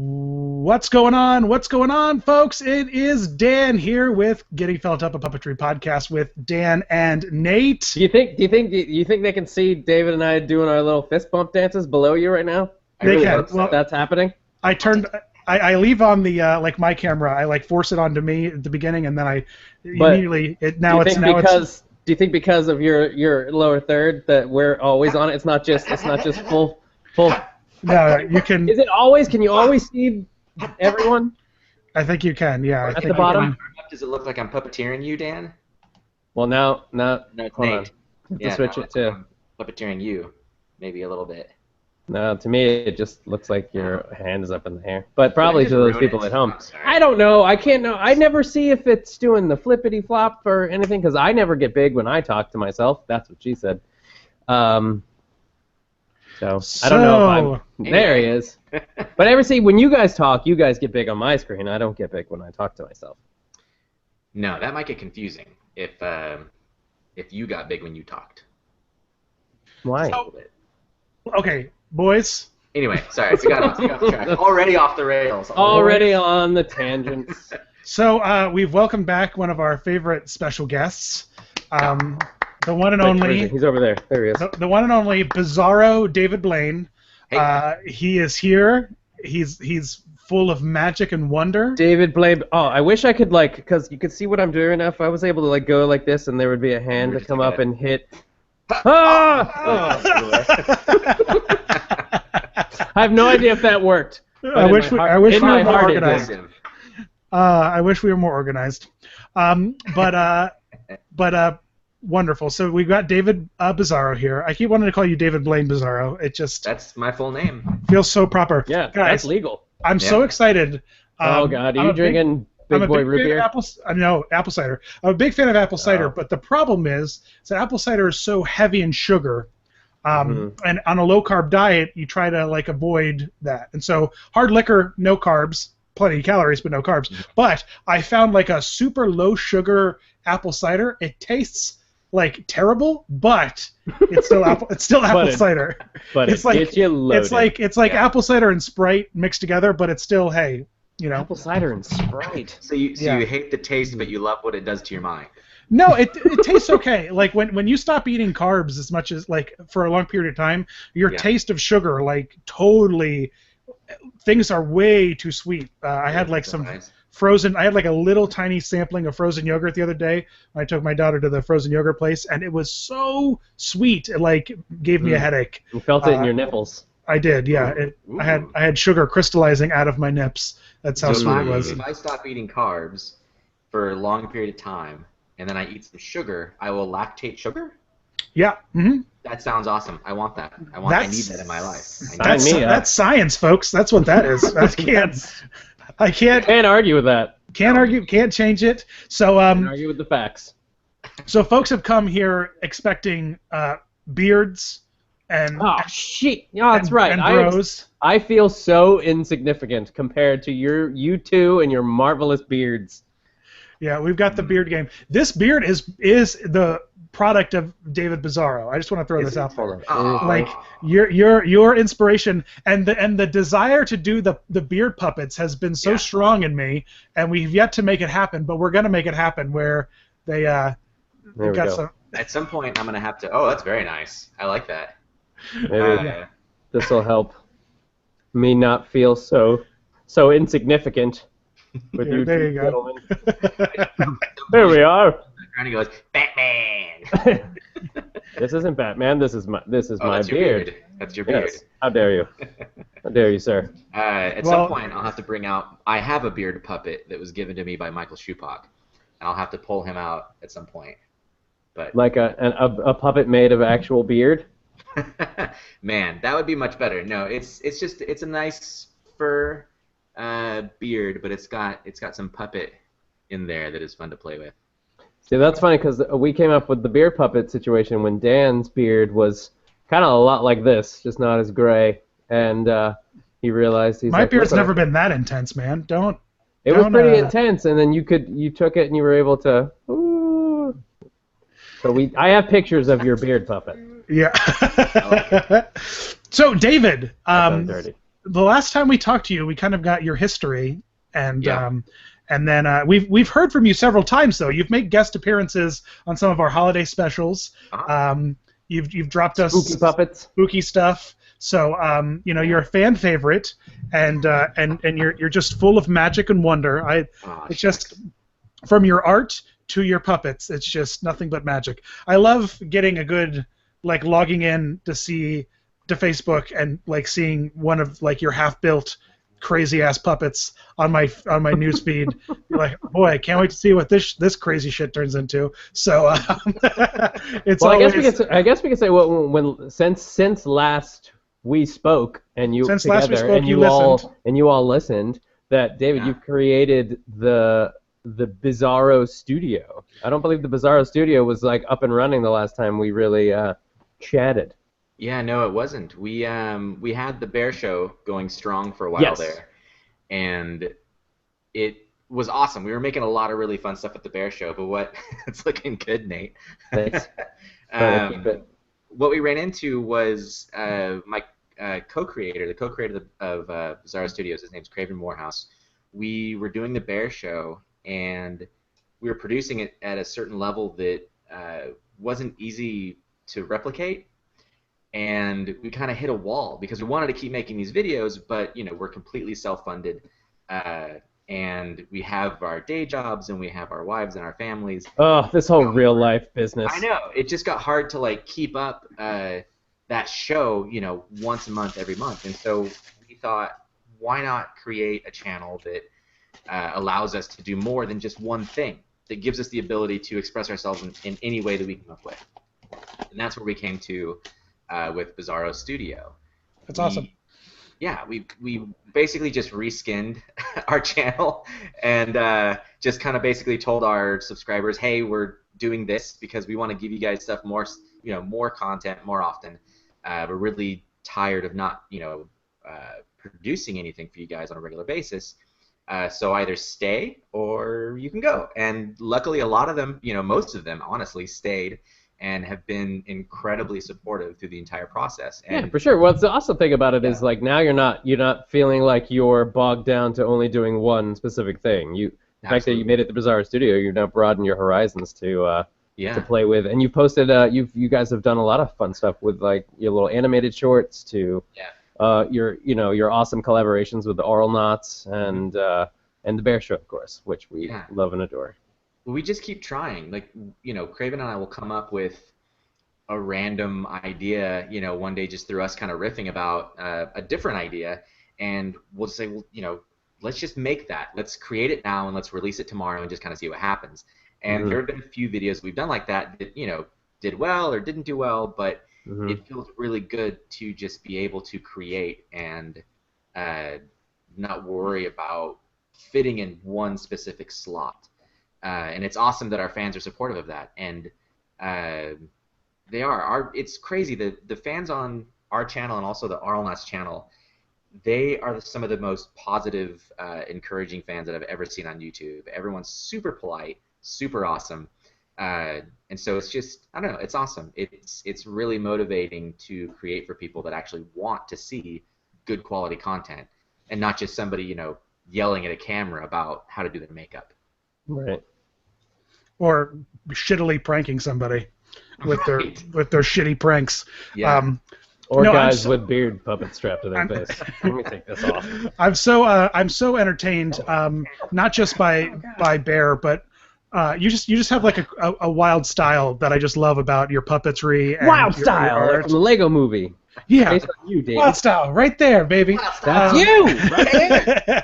What's going on? What's going on, folks? It is Dan here with Getting Felt Up, a Puppetry podcast with Dan and Nate. Do you think they can see David and I doing our little fist bump dances below you right now? They can. Well, that's happening. I leave on the like my camera. I like force it onto me at the beginning, and then I immediately Do you think because of your lower third that we're always on it? It's not just full. No, you can. Is it always? Can you always see everyone? I think you can. Yeah. At the bottom. Does it look like I'm puppeteering you, Dan? Well, now No, it's hold Nate. on. You have to switch it to. I'm puppeteering you, maybe a little bit. No, to me it just looks like your hand is up in the air. But probably to those people at home. Oh, sorry. I don't know. I can't know. I never see if it's doing the flippity flop or anything because I never get big when I talk to myself. That's what she said. So I don't know if I'm. There he is. But when you guys talk, you guys get big on my screen. I don't get big when I talk to myself. No, that might get confusing if you got big when you talked. Why? Okay, boys. Anyway, sorry, we got off track. Already off the rails. Already on the tangents. So we've welcomed back one of our favorite special guests. The one and only. He's over there. There he is. The one and only Bizarro David Blaine. Hey. He is here. He's full of magic and wonder. David Blaine. Oh, I wish I could because you could see what I'm doing now. If I was able to go like this, and there would be a hand to come up and hit. Ah! I have no idea if that worked. I wish we were more organized. Him. I wish we were more organized. But wonderful. So we've got David Bizzaro here. I keep wanting to call you David Blaine Bizzaro. It just That's my full name. feels so proper. Yeah, guys, that's legal. I'm so excited. Oh God, are you drinking Big Boy root beer? No, apple cider. I'm a big fan of apple cider, but the problem is that apple cider is so heavy in sugar. And on a low-carb diet, you try to avoid that. And so hard liquor, no carbs, plenty of calories, but no carbs. But I found a super low-sugar apple cider. It tastes terrible, but it's still apple cider. But it's it's like apple cider and Sprite mixed together, but it's still apple cider and Sprite. So you hate the taste, but you love what it does to your mind. No, it tastes okay. When you stop eating carbs as much as for a long period of time, your taste of sugar totally things are way too sweet. I had some frozen. I had a little tiny sampling of frozen yogurt the other day when I took my daughter to the frozen yogurt place, and it was so sweet. It gave me a headache. You felt it in your nipples. I did, yeah. I had sugar crystallizing out of my nips. That's how sweet it was. If I stop eating carbs for a long period of time, and then I eat some sugar, I will lactate sugar? Yeah. Mm-hmm. That sounds awesome. I want that. I need that in my life. That's science, folks. That's what that is. I can't argue with that. Can't argue. Can't change it. So can't argue with the facts. So folks have come here expecting beards and shit. No, that's right. And bros. I feel so insignificant compared to you two and your marvelous beards. Yeah, we've got the beard game. This beard is the product of David Bizzaro. I just want to throw this out there. Your inspiration and the desire to do the beard puppets has been so strong in me, and we've yet to make it happen. But we're gonna make it happen where they got some. At some point, I'm gonna have to. Oh, that's very nice. I like that. Maybe this will help me not feel so insignificant. There you go. There we are. And he goes, Batman. This isn't Batman. This is my that's beard. That's your beard. Yes. How dare you? How dare you, sir? At some point, I'll have to bring out. I have a beard puppet that was given to me by Michael Schupak, and I'll have to pull him out at some point. But a puppet made of actual beard. Man, that would be much better. No, it's a nice fur beard, but it's got some puppet in there that is fun to play with. See, that's funny because we came up with the beard puppet situation when Dan's beard was kind of a lot like this, just not as gray, and he realized my beard's never been that intense, man. It was pretty intense, and then you took it and you were able to. Ooh. So I have pictures of your beard puppet. Yeah. So David, dirty. the last time we talked to you, we kind of got your history, and Yeah. and then we've heard from you several times though. You've made guest appearances on some of our holiday specials. Uh-huh. You've dropped us Spooky puppets. spooky stuff. So you're a fan favorite, and you're just full of magic and wonder. It's just from your art to your puppets, it's just nothing but magic. I love getting a good logging in to Facebook and seeing one of your half-built crazy ass puppets on my news feed. You're like, boy, I can't wait to see what this crazy shit turns into. So it's well, always, I guess we could say when since last we spoke and you Since together last we spoke, and you you all listened, that David, you've created the Bizzaro studio. I don't believe the Bizzaro studio was up and running the last time we really chatted. Yeah, no, it wasn't. We had the Bear Show going strong for a while there, and it was awesome. We were making a lot of really fun stuff at the Bear Show. But what it's looking good, Nate. Thanks. What we ran into was my co-creator, the co-creator of Bizarro Studios. His name's Craven Morehouse. We were doing the Bear Show, and we were producing it at a certain level that wasn't easy to replicate. And we kind of hit a wall because we wanted to keep making these videos, but we're completely self-funded, and we have our day jobs and we have our wives and our families. Oh, this whole real life business. I know, it just got hard to keep up that show, once a month, every month. And so we thought, why not create a channel that allows us to do more than just one thing, that gives us the ability to express ourselves in any way that we come up with. And that's where we came to with Bizarro Studio. That's awesome. Yeah, we basically just reskinned our channel and just kind of basically told our subscribers, hey, we're doing this because we want to give you guys stuff more, more content more often. We're really tired of not, producing anything for you guys on a regular basis. So either stay or you can go. And luckily, a lot of them, most of them, honestly, stayed and have been incredibly supportive through the entire process. And yeah, for sure. Well, the awesome thing about it is now you're not feeling like you're bogged down to only doing one specific thing. The fact that you made it the Bizarro Studio, you've now broadened your horizons to play with. And you posted, you guys have done a lot of fun stuff with your little animated shorts to your awesome collaborations with the Oral Knots and the Bear Show, of course, which we love and adore. We just keep trying. Craven and I will come up with a random idea, one day just through us kind of riffing about a different idea, and we'll say, well, let's just make that. Let's create it now and let's release it tomorrow and just kind of see what happens. And there have been a few videos we've done like that did well or didn't do well, but it feels really good to just be able to create and not worry about fitting in one specific slot. And it's awesome that our fans are supportive of that, and they are. It's crazy. The fans on our channel and also the Oral Knots channel, they are some of the most positive, encouraging fans that I've ever seen on YouTube. Everyone's super polite, super awesome, and so it's just, I don't know, it's awesome. It's really motivating to create for people that actually want to see good quality content, and not just somebody yelling at a camera about how to do their makeup. Right. Or shittily pranking somebody with their shitty pranks. Yeah. Or guys with beard puppets strapped to their face. Let me take this off. I'm so entertained, not just by Bear, but you just have a wild style that I just love about your puppetry. And wild your style, art. from the Lego movie. Yeah, based on you, David. wild style, right there, baby. That's you, right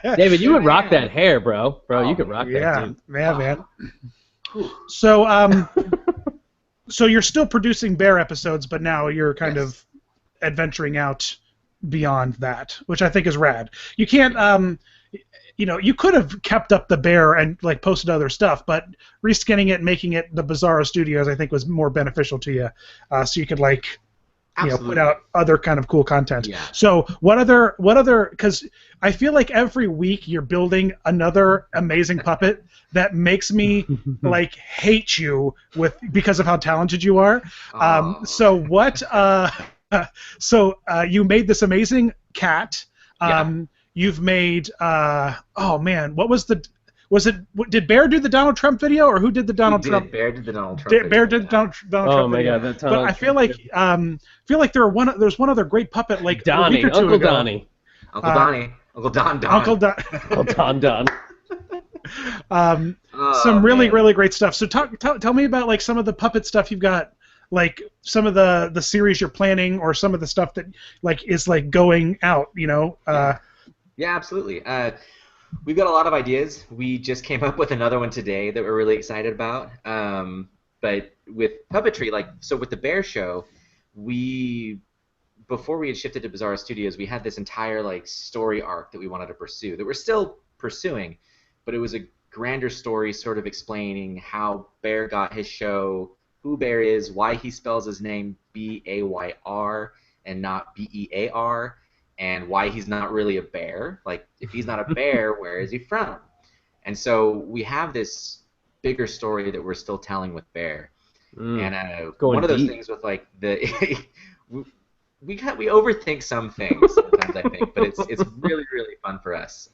there. David, you would rock that hair, bro. You could rock that, dude. Yeah, man. So, so you're still producing Bear episodes, but now you're kind of adventuring out beyond that, which I think is rad. You can't, you could have kept up the Bear and posted other stuff, but reskinning it and making it the Bizarro Studios, I think, was more beneficial to you, so you could put out other kind of cool content. Yeah. So what other? Because I feel like every week you're building another amazing puppet that makes me hate you because of how talented you are. So what? So you made this amazing cat. You've made oh man, what was the did Bear do the Donald Trump video, or who did the Donald Trump? Bear did the Donald Trump video. Bear did the Donald Oh Trump my video. God, that's But I feel like there's one other great puppet like Donnie, a week or two Uncle ago. Donnie. Uncle Donnie. Uncle Don. Uncle Don. Uncle Don. Some really great stuff. So tell me about like some of the puppet stuff you've got, like some of the series you're planning, or some of the stuff that like is like going out, you know. Yeah, absolutely. We've got a lot of ideas. We just came up with another one today that we're really excited about. But with puppetry, like, so with the Bear show, before we had shifted to Bizzaro Studios, we had this entire like story arc that we wanted to pursue, that we're still pursuing, but it was a grander story sort of explaining how Bear got his show, who Bear is, why he spells his name B-A-Y-R and not B-E-A-R, and why he's not really a bear. Like, if he's not a bear, where is he from? And so we have this bigger story that we're still telling with Bear. And one of those things with like the we overthink some things sometimes, I think, but it's really fun for us.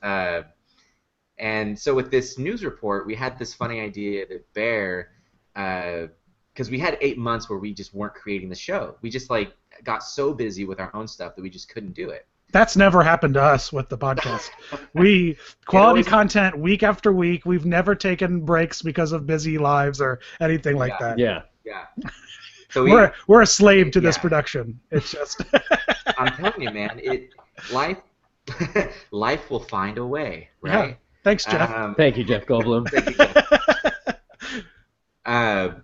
And so with this news report, we had this funny idea that Bear, because we had 8 months where we just weren't creating the show. We just like got so busy with our own stuff that we just couldn't do it. That's never happened to us with the podcast. We quality content week after week. We've never taken breaks because of busy lives or anything like that. Yeah. So we're a slave to this production. It's just. I'm telling you, man. Life will find a way, right? Yeah. Thanks, Jeff. Thank you, Jeff Goldblum. Thank you, Jeff.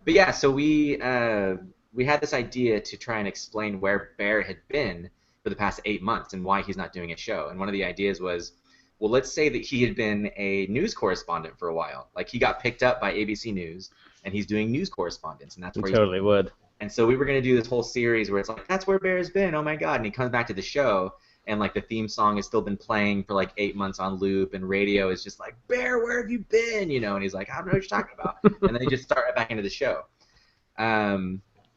But yeah, so we had this idea to try and explain where Bear had been for the past 8 months and why he's not doing a show. And one of the ideas was, well, let's say that he had been a news correspondent for a while. Like, he got picked up by ABC News, and he's doing news correspondence, and that's where he totally would. And so we were going to do this whole series where it's like, that's where Bear's been, oh my God. And he comes back to the show, and like the theme song has still been playing for like 8 months on loop, and radio is just like, Bear, where have you been? You know, and he's like, I don't know what you're talking about. And then they just start right back into the show.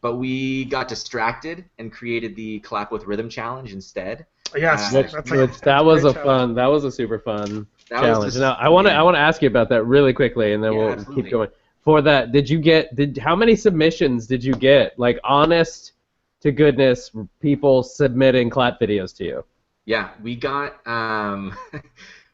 But we got distracted and created the Clap with Rhythm challenge instead. Yes, that was a super fun challenge. Now I want to ask you about that really quickly, and then we'll keep going. For that, how many submissions did you get? Like, honest to goodness, people submitting clap videos to you? Yeah, we got.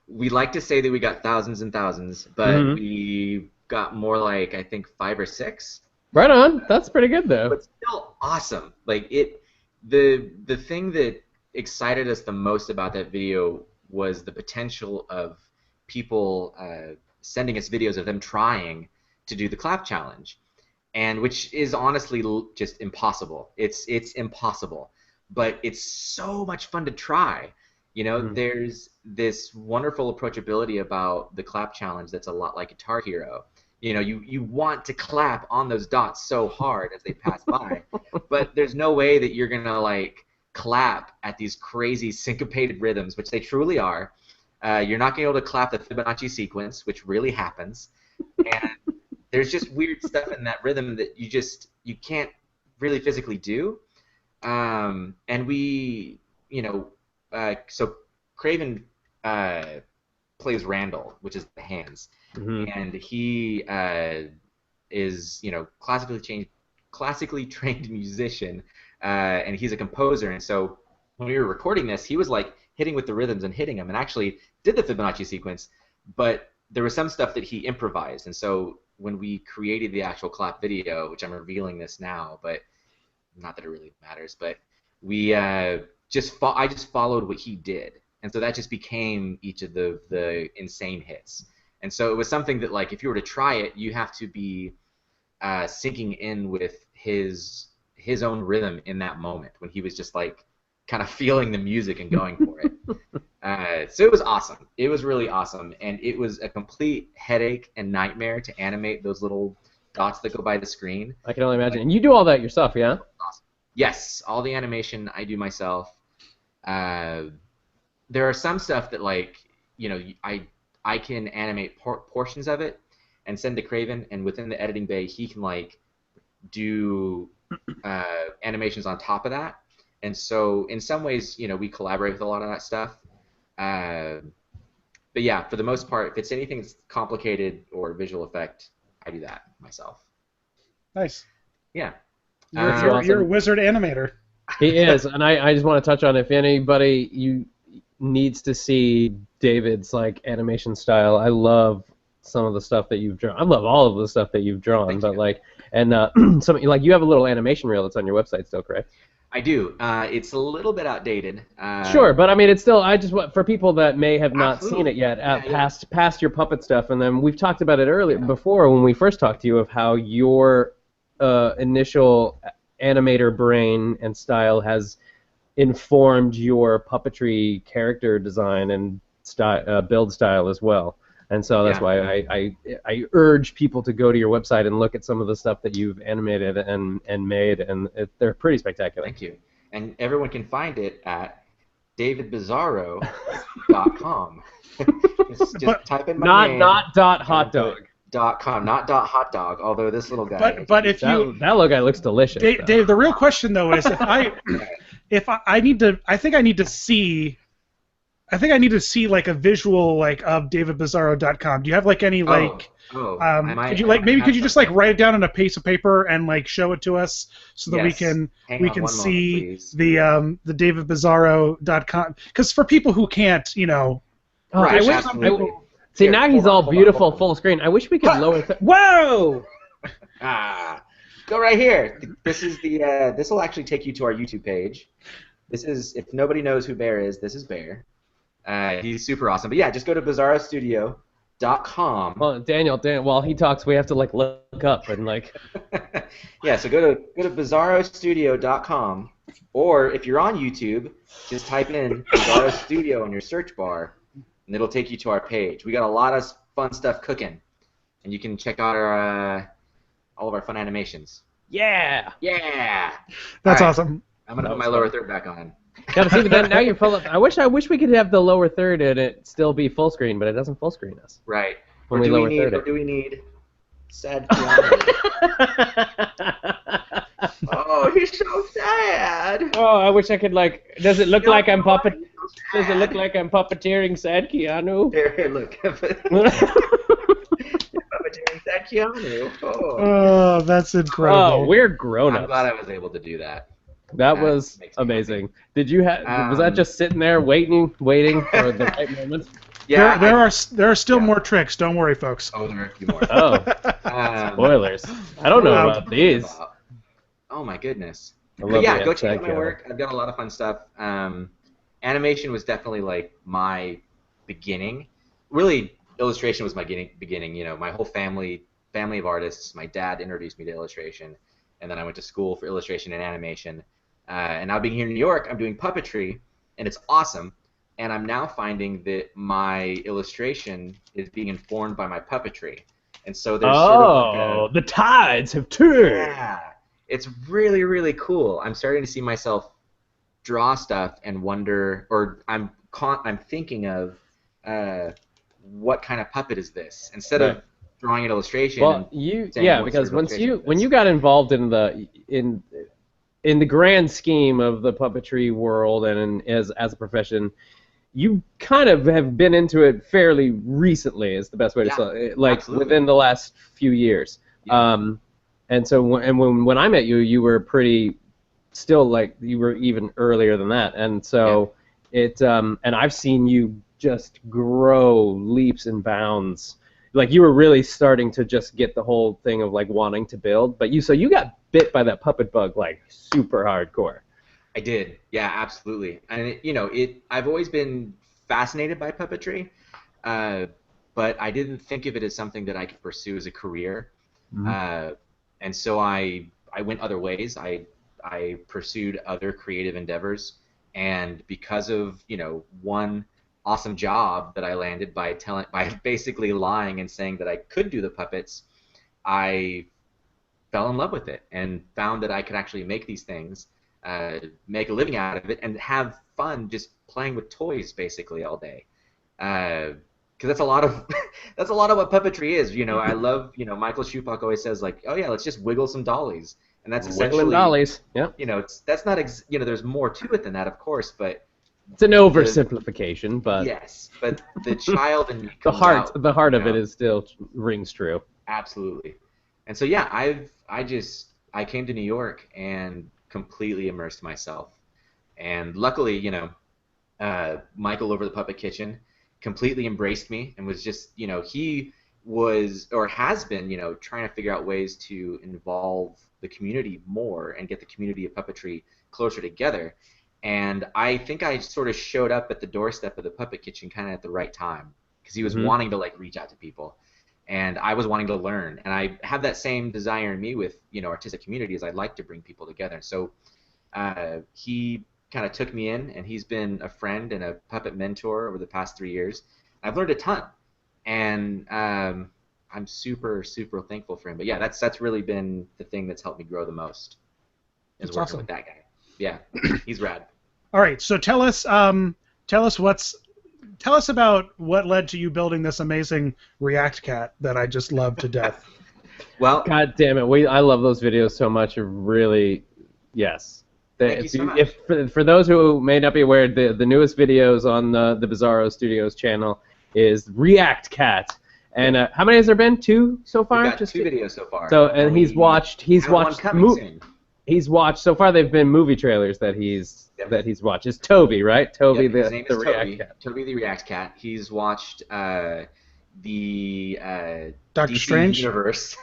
We like to say that we got thousands and thousands, but we got more like, I think, 5 or 6. Right on. That's pretty good, though. But still awesome. Like, the thing that excited us the most about that video was the potential of people sending us videos of them trying to do the clap challenge, and which is honestly just impossible. It's impossible, but it's so much fun to try. You know, there's this wonderful approachability about the clap challenge that's a lot like Guitar Hero. You know, you want to clap on those dots so hard as they pass by, but there's no way that you're gonna like clap at these crazy syncopated rhythms, which they truly are. You're not gonna be able to clap the Fibonacci sequence, which really happens, and there's just weird stuff in that rhythm that you can't really physically do. And we, you know, so Craven plays Randall, which is the hands. And he is, you know, classically trained musician, and he's a composer. And so when we were recording this, he was like hitting with the rhythms and hitting them, and actually did the Fibonacci sequence. But there was some stuff that he improvised, and so when we created the actual clap video, which I'm revealing this now, but not that it really matters, but we I just followed what he did, and so that just became each of the insane hits. And so it was something that, like, if you were to try it, you have to be syncing in with his own rhythm in that moment when he was just like kind of feeling the music and going for it. So it was awesome. It was really awesome, and it was a complete headache and nightmare to animate those little dots that go by the screen. I can only imagine. And you do all that yourself, yeah? Awesome. Yes, all the animation I do myself. There are some stuff that, like, you know, I can animate portions of it and send to Craven, and within the editing bay, he can like do animations on top of that. And so in some ways, you know, we collaborate with a lot of that stuff. But yeah, for the most part, if it's anything that's complicated or visual effect, I do that myself. Nice. Yeah. You're a wizard animator. He is, and I just want to touch on if anybody needs to see David's like animation style. I love some of the stuff that you've drawn. I love all of the stuff that you've drawn, Thank but you. like, and some like you have a little animation reel that's on your website still, correct? I do. It's a little bit outdated. Sure, but I mean, it's still. I just want for people that may have not Absolutely. seen it yet, Yeah. past your puppet stuff, and then we've talked about it earlier before when we first talked to you of how your initial animator brain and style has informed your puppetry character design and build style as well. And so that's why I urge people to go to your website and look at some of the stuff that you've animated and made, and they're pretty spectacular. Thank you. And everyone can find it at davidbizzaro.com. just type in my name. Not dot hot dog. .com, not .hot dog. Although this little guy. But if that little guy looks delicious. Dave, the real question though is if I need to, I think I need to see like a visual like of davidbizzaro.com. Do you have like any like could you just like write it down on a piece of paper and like show it to us so that we can see the davidbizzaro.com, because for people who can't, Right. See, now he's all beautiful full screen. I wish we could lower. Whoa! Go right here. This is the. This will actually take you to our YouTube page. This is, if nobody knows who Bear is, this is Bear. He's super awesome. But yeah, just go to bizarrostudio.com. Well, Daniel, while he talks, we have to like look up and like. Yeah, so go to bizarrostudio.com, or if you're on YouTube, just type in Bizarro Studio in your search bar, and it'll take you to our page. We got a lot of fun stuff cooking, and you can check out our all of our fun animations. Yeah. Yeah. That's awesome. I'm gonna put my lower third back on. Yeah, see, but then now you're full of. I wish we could have the lower third and it still be full screen, but it doesn't full screen us. Right. When Or we lower third do we need sad Keanu? Oh, he's so sad. Oh, I wish I could like. Does it look like I'm puppet? He's so Does it look sad. like I'm puppeteering sad Keanu? Here, look. Puppeteering sad Keanu. Oh, that's incredible. Oh, we're grown I'm ups. glad I was able to do that. That was makes me amazing. Did you have? Was that just sitting there waiting for the right moment? Yeah. There are still more tricks. Don't worry, folks. Oh, there are a few more. Oh, spoilers. I don't know about these. Oh my goodness. I But love yeah, the go check out my Keanu. work. I've done a lot of fun stuff. Animation was definitely like my beginning. Really, illustration was my beginning. You know, my whole family of artists. My dad introduced me to illustration, and then I went to school for illustration and animation. And now being here in New York, I'm doing puppetry, and it's awesome. And I'm now finding that my illustration is being informed by my puppetry. And so there's sort of like the tides have turned. yeah, it's really, really cool. I'm starting to see myself draw stuff and wonder, or I'm thinking of what kind of puppet is this, instead of drawing an illustration. Well, and saying, because when you got involved in the grand scheme of the puppetry world and as a profession, you kind of have been into it fairly recently, is the best way to say it, like absolutely. within the last few years. Yeah. And so when I met you, you were pretty still like you were even earlier than that, and so and I've seen you just grow leaps and bounds. Like you were really starting to just get the whole thing of like wanting to build, but you got bit by that puppet bug like super hardcore. I did, yeah, absolutely. And I've always been fascinated by puppetry, but I didn't think of it as something that I could pursue as a career. Mm-hmm. And so I went other ways. I pursued other creative endeavors, and because of one awesome job that I landed by basically lying and saying that I could do the puppets, I fell in love with it and found that I could actually make these things, make a living out of it, and have fun just playing with toys basically all day. Because that's a lot of what puppetry is. I love Michael Schupak always says like, oh yeah, let's just wiggle some dollies, and that's essentially Wiggling dollies. Yeah. that's not there's more to it than that, of course, but It's an oversimplification, but yes, but the child in me the comes heart, out, the heart you of it know? is still rings true. Absolutely. And so yeah, I came to New York and completely immersed myself. And luckily, Michael over the Puppet Kitchen completely embraced me and was just, he was or has been, trying to figure out ways to involve the community more and get the community of puppetry closer together. And I think I sort of showed up at the doorstep of the Puppet Kitchen kind of at the right time because he was wanting to like reach out to people, and I was wanting to learn. And I have that same desire in me with artistic communities. I'd like to bring people together. So he kind of took me in, and he's been a friend and a puppet mentor over the past 3 years. I've learned a ton, and I'm super, super thankful for him. But yeah, that's really been the thing that's helped me grow the most, is That's working awesome. with that guy. Yeah, he's rad. All right, so tell us about what led to you building this amazing React cat that I just love to death. Well, God damn it, I love those videos so much. It really, yes. thank you so much. For those who may not be aware, the newest videos on the Bizzaro Studios channel is React Cat. And how many has there been? 2 so far? We've got Just 2 videos so far. So and he's watched one coming soon. He's watched so far. They've been movie trailers that he's watched. It's Toby, right? Toby, his name is React Toby. Cat. Toby the React Cat. He's watched the Doctor DC Strange? Universe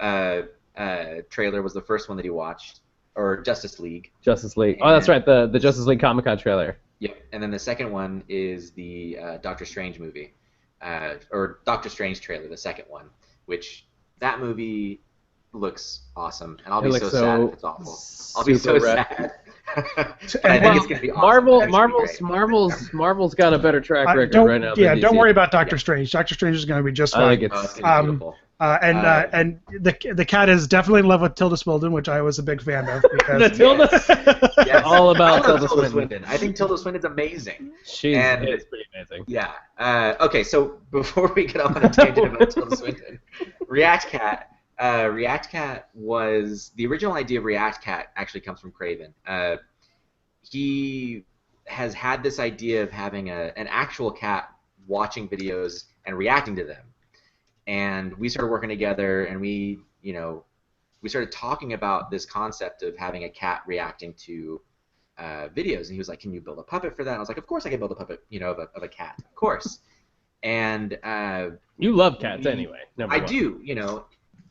trailer was the first one that he watched, or Justice League. Justice League. Oh, that's right. The Justice League Comic-Con trailer. Yep. And then the second one is the Doctor Strange movie, or Doctor Strange trailer, the second one, which that movie looks awesome, and I'll be so sad if it's awful. I'll be so sad. But I think it's gonna be awesome. Marvel's got a better track record right now. Yeah, than don't DC. worry about Doctor Strange. Doctor Strange is going to be just fine. I think It's gonna be beautiful. And the cat is definitely in love with Tilda Swinton, which I was a big fan of. Because Tilda. Yes. All about I love Tilda Swinton. I think Tilda Swinton's amazing. It's pretty amazing. Yeah. Okay, so before we get off on a tangent about Tilda Swinton, React Cat. React Cat was the original idea of React Cat actually comes from Craven. He has had this idea of having an actual cat watching videos and reacting to them, and we started working together, and we started talking about this concept of having a cat reacting to videos, and he was like, "Can you build a puppet for that?" And I was like, "Of course I can build a puppet, of a cat, of course." And You love cats anyway. I do,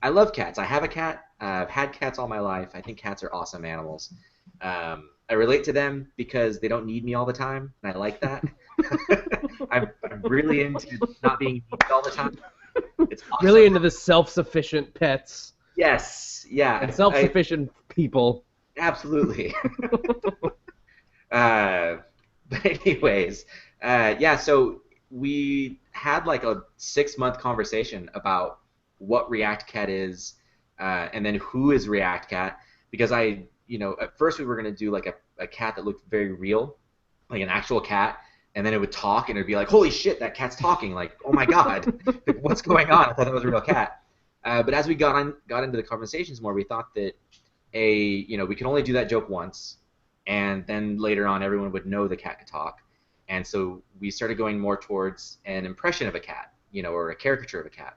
I love cats. I have a cat. I've had cats all my life. I think cats are awesome animals. I relate to them because they don't need me all the time, and I like that. I'm really into not being needed all the time. It's awesome. Really into the self-sufficient pets. Yes, yeah. And self-sufficient people. Absolutely. But anyways, yeah, so we had like a 6-month conversation about what React Cat is, and then who is React Cat, because at first we were going to do like a cat that looked very real, like an actual cat, and then it would talk, and it would be like, holy shit, that cat's talking, like, oh my god, like, what's going on? I thought that was a real cat. But as we got into the conversations more, we thought that we could only do that joke once, and then later on everyone would know the cat could talk. And so we started going more towards an impression of a cat, or a caricature of a cat.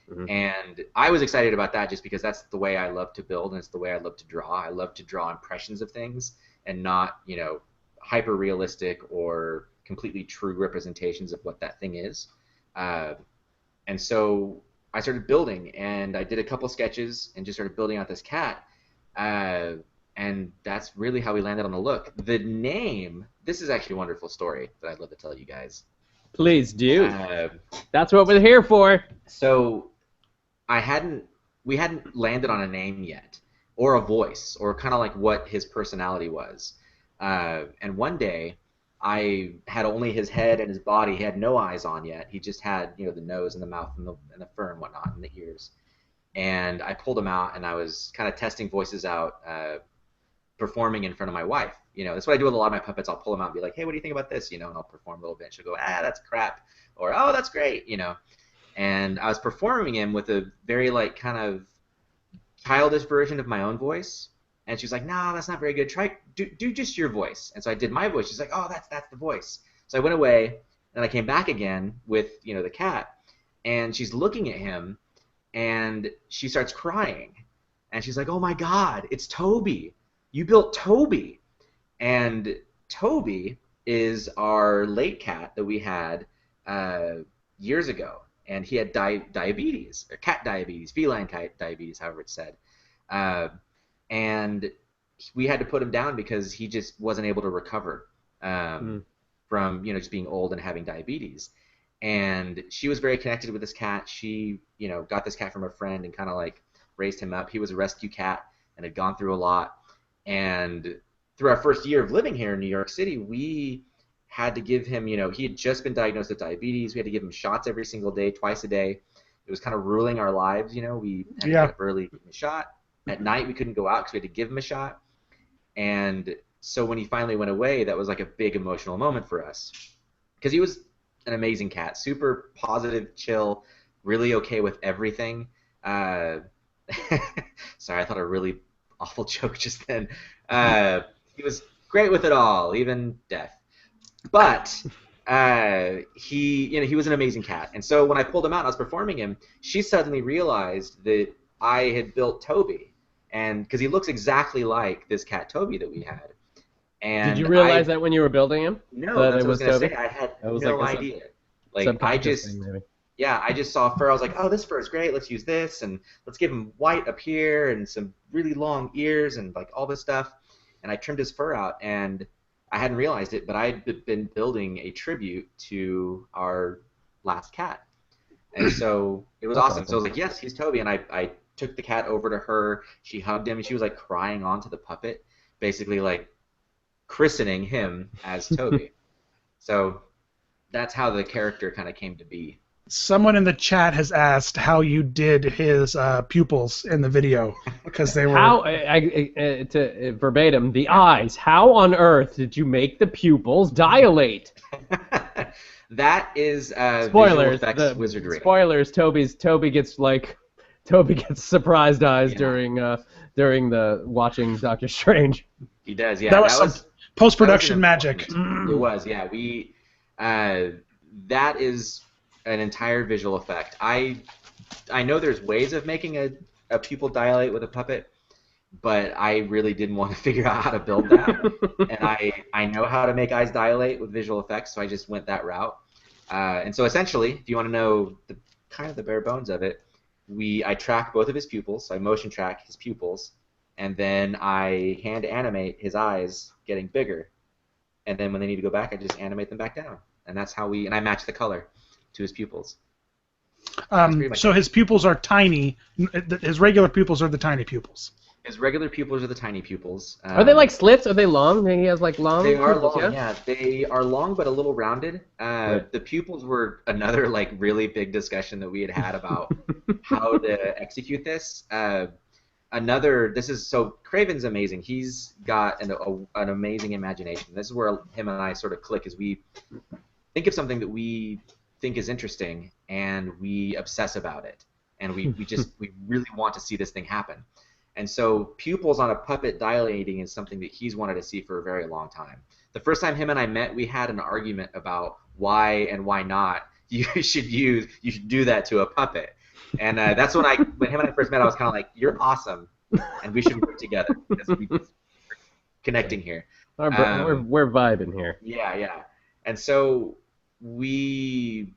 Mm-hmm. And I was excited about that just because that's the way I love to build, and it's the way I love to draw. I love to draw impressions of things and not, hyper realistic or completely true representations of what that thing is. And so I started building, and I did a couple sketches and just started building out this cat. And that's really how we landed on the look. The name, this is actually a wonderful story that I'd love to tell you guys. Please do. That's what we're here for. So we hadn't landed on a name yet, or a voice, or kind of like what his personality was. And one day, I had only his head and his body. He had no eyes on yet. He just had, the nose and the mouth and the fur and whatnot, and the ears. And I pulled him out, and I was kind of testing voices out, performing in front of my wife. That's what I do with a lot of my puppets. I'll pull them out and be like, hey, what do you think about this? And I'll perform a little bit. She'll go, that's crap. Or, oh, that's great, And I was performing him with a very, like, kind of childish version of my own voice. And she's like, no, that's not very good. Do just your voice. And so I did my voice. She's like, oh, that's the voice. So I went away, and I came back again with, the cat, and she's looking at him, and she starts crying. And she's like, oh my God, it's Toby. You built Toby. And Toby is our late cat that we had years ago. And he had diabetes, or cat diabetes, feline diabetes, however it's said. And we had to put him down because he just wasn't able to recover from, just being old and having diabetes. And she was very connected with this cat. She, got this cat from a friend and kind of like raised him up. He was a rescue cat and had gone through a lot. And through our first year of living here in New York City, we had to give him, he had just been diagnosed with diabetes. We had to give him shots every single day, twice a day. It was kind of ruling our lives, We had to get up early, give him a shot. At night, we couldn't go out because we had to give him a shot. And so when he finally went away, that was like a big emotional moment for us. Because he was an amazing cat, super positive, chill, really okay with everything. Sorry, I thought a really awful joke just then. He was great with it all, even death. But he was an amazing cat. And so when I pulled him out and I was performing him, she suddenly realized that I had built Toby, and because he looks exactly like this cat Toby that we had. And did you realize that when you were building him? No, that's what I was going to say. I had no idea. Like I just saw fur. I was like, oh, this fur is great. Let's use this, and let's give him white up here and some really long ears and like all this stuff. And I trimmed his fur out, and I hadn't realized it, but I'd been building a tribute to our last cat. And so it was awesome. So I was like, yes, he's Toby. And I took the cat over to her. She hugged him, and she was like crying onto the puppet, basically like christening him as Toby. So that's how the character kind of came to be. Someone in the chat has asked how you did his pupils in the video, because they were verbatim, the eyes. How on earth did you make the pupils dilate? That is spoilers. Visual effects wizardry. Spoilers. Toby gets surprised eyes during the watching Doctor Strange. He does, yeah. That was post-production magic. It was, yeah. That is an entire visual effect. I know there's ways of making a pupil dilate with a puppet, but I really didn't want to figure out how to build that. And I know how to make eyes dilate with visual effects, so I just went that route. And so essentially, if you want to know the bare bones of it, I track both of his pupils, so I motion track his pupils, and then I hand animate his eyes getting bigger. And then when they need to go back, I just animate them back down. And that's how and I match the color to his pupils. So his pupils are tiny. His regular pupils are the tiny pupils. His regular pupils are the tiny pupils. Are they like slits? Are they long? He has like long. They are pupils, long. Yeah, they are long but a little rounded. Right. The pupils were another like really big discussion that we had about how to execute this. So Craven's amazing. He's got an amazing imagination. This is where him and I sort of click, is we think of something that we think is interesting and we obsess about it, and we really want to see this thing happen. And so pupils on a puppet dilating is something that he's wanted to see for a very long time. The first time him and I met, we had an argument about why and why not you should do that to a puppet. And that's when him and I first met, I was kind of like, you're awesome, and we should work together because we're connecting here. We're vibing here. Yeah. And so we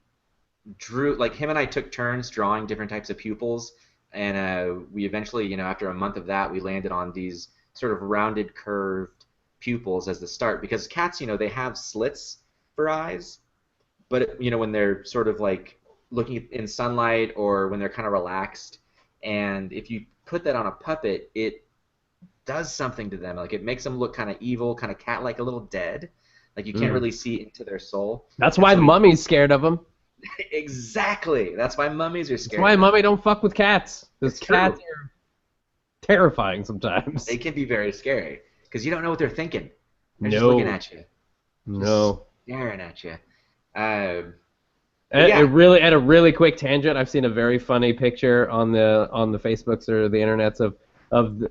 drew, like him and I took turns drawing different types of pupils, and we eventually, after a month of that, we landed on these sort of rounded, curved pupils as the start, because cats, they have slits for eyes, but when they're sort of like looking in sunlight or when they're kind of relaxed, and if you put that on a puppet, it does something to them. Like it makes them look kind of evil, kind of cat-like, a little dead. Like you can't really see into their soul. That's why the mummy's scared of them. Exactly. That's why mummies are scared. That's why mummy don't fuck with cats. Because cats are terrifying sometimes. They can be very scary because you don't know what they're thinking. They're just looking at you. No. Staring at you. At a really quick tangent, I've seen a very funny picture on the Facebooks or the internets of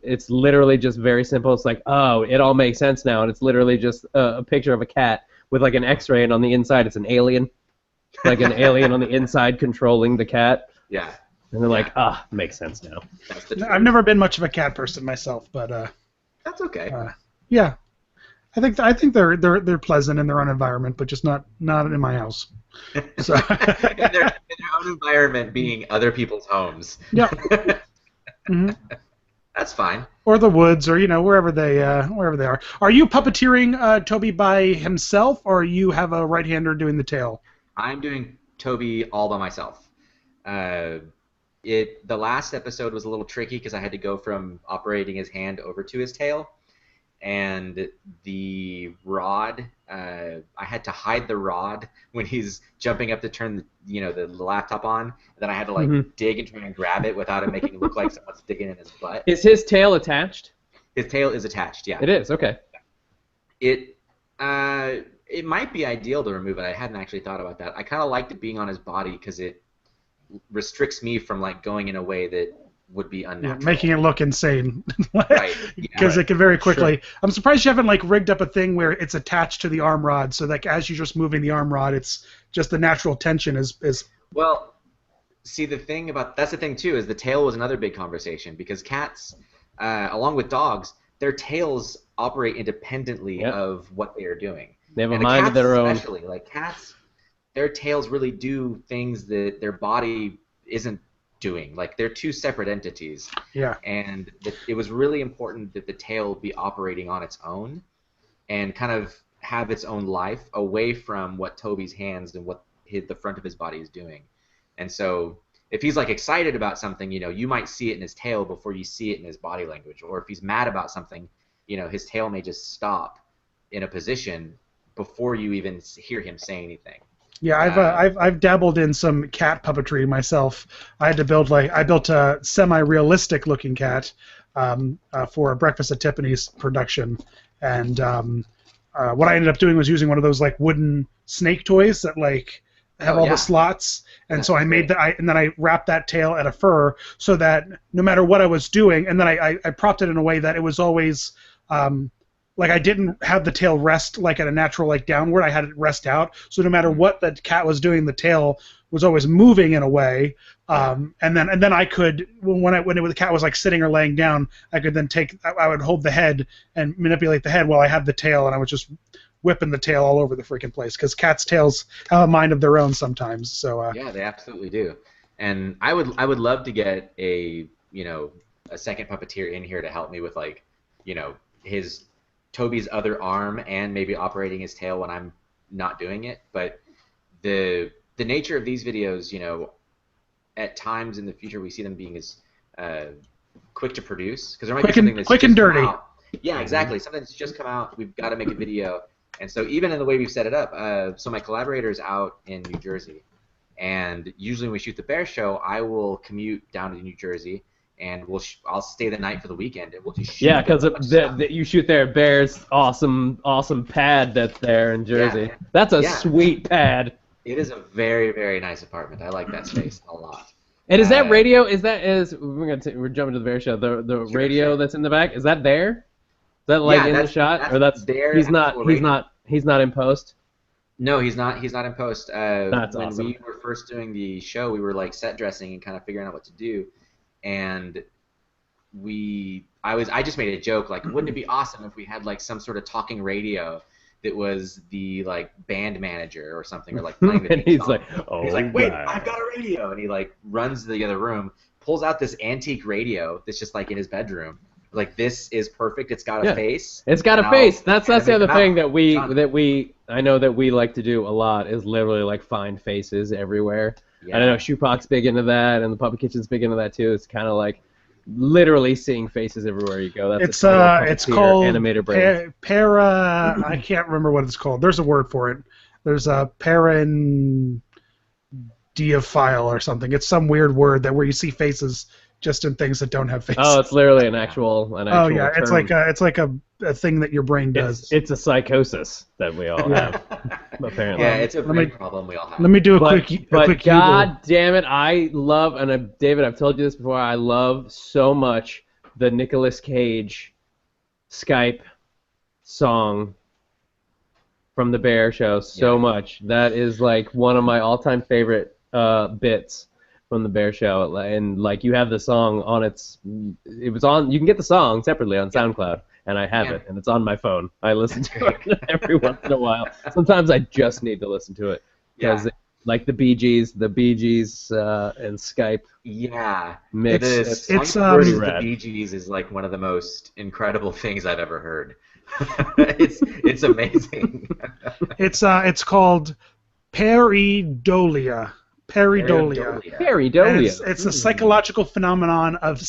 it's literally just very simple. It's like, oh, it all makes sense now, and it's literally just a picture of a cat with like an X-ray, and on the inside it's an alien, like an alien on the inside controlling the cat. Yeah. And they're like, makes sense now. I've never been much of a cat person myself, but that's okay. Yeah, I think they're pleasant in their own environment, but just not in my house. So in their own environment, being other people's homes. Yeah. Mm-hmm. That's fine. Or the woods, or wherever they are. Are you puppeteering Toby by himself, or you have a right-hander doing the tail? I'm doing Toby all by myself. The last episode was a little tricky because I had to go from operating his hand over to his tail, and the rod, I had to hide the rod when he's jumping up to turn the laptop on. And then I had to dig and try and grab it without it making it look like someone's digging in his butt. Is his tail attached? His tail is attached, yeah. It is, okay. It might be ideal to remove it. I hadn't actually thought about that. I kind of liked it being on his body because it restricts me from going in a way that would be unnatural. Yeah, making it look insane. Right. Because it can very quickly. Sure. I'm surprised you haven't rigged up a thing where it's attached to the arm rod, so that as you're just moving the arm rod, it's just the natural tension is. Well, see, that's the thing too, is the tail was another big conversation because cats, along with dogs, their tails operate independently of what they are doing. They have a mind of their own. Especially, cats, their tails really do things that their body isn't doing. They're two separate entities. Yeah. And it was really important that the tail be operating on its own and kind of have its own life away from what Toby's hands and what the front of his body is doing. And so if he's excited about something, you might see it in his tail before you see it in his body language. Or if he's mad about something, his tail may just stop in a position before you even hear him say anything. Yeah, I've dabbled in some cat puppetry myself. I had to build I built a semi-realistic looking cat for a Breakfast at Tiffany's production, and what I ended up doing was using one of those wooden snake toys that have all the slots, and so I made that. And then I wrapped that tail at a fur so that no matter what I was doing, and then I propped it in a way that it was always. I didn't have the tail rest at a natural downward. I had it rest out. So no matter what the cat was doing, the tail was always moving in a way. And then I could when the cat was sitting or laying down, I could then I would hold the head and manipulate the head while I had the tail, and I was just whipping the tail all over the freaking place because cats' tails have a mind of their own sometimes. So yeah, they absolutely do. And I would love to get a second puppeteer in here to help me with his Toby's other arm and maybe operating his tail when I'm not doing it. But the nature of these videos, at times in the future we see them being as quick to produce because there might be something that's quick and dirty. Out. Yeah, exactly. Something that's just come out. We've got to make a video, and so even in the way we've set it up, so my collaborator is out in New Jersey, and usually when we shoot the Bear Show, I will commute down to New Jersey. And I'll stay the night for the weekend, and we'll just shoot. Yeah, because you shoot there at Bear's awesome pad that's there in Jersey. Yeah. That's a sweet pad. It is a very, very nice apartment. I like that space a lot. And is that radio? We're jumping to the Bear Show. The radio that's in the back, is that there? Is that in the shot, or that's there? He's not in post. No, he's not in post. That's when awesome. we were first doing the show, we were set dressing and kind of figuring out what to do. And I just made a joke wouldn't it be awesome if we had some sort of talking radio that was the band manager or something or playing the and he's song. He's wait, wow. I've got a radio, and he runs to the other room, pulls out this antique radio that's just in his bedroom. This is perfect. It's got a face. It's got a face. That's the other thing that I know that we like to do a lot is literally find faces everywhere. Yeah. I don't know, Shoepock's big into that, and the Puppet Kitchen's big into that too. It's kind of literally seeing faces everywhere you go. That's it's called animator brain. I can't remember what it's called. There's a word for it. There's a parandiaphile or something. It's some weird word where you see faces just in things that don't have faces. Oh, it's literally an actual Oh yeah, term. it's like a thing that your brain does. It's a psychosis that we all have, apparently. Yeah, it's a brain problem we all have. Let me do a quick God damn it, I love, and David, I've told you this before, I love so much the Nicolas Cage Skype song from the Bear Show so much. That is like one of my all-time favorite bits from the Bear Show. And like you have the song on it was on. You can get the song separately on SoundCloud, and I have it, and it's on my phone. I listen to it every once in a while. Sometimes I just need to listen to it because like the Bee Gees and Skype. Yeah, mix. It's pretty rad. The Bee Gees is like one of the most incredible things I've ever heard. it's amazing. It's called pareidolia. Pareidolia. It's a psychological phenomenon of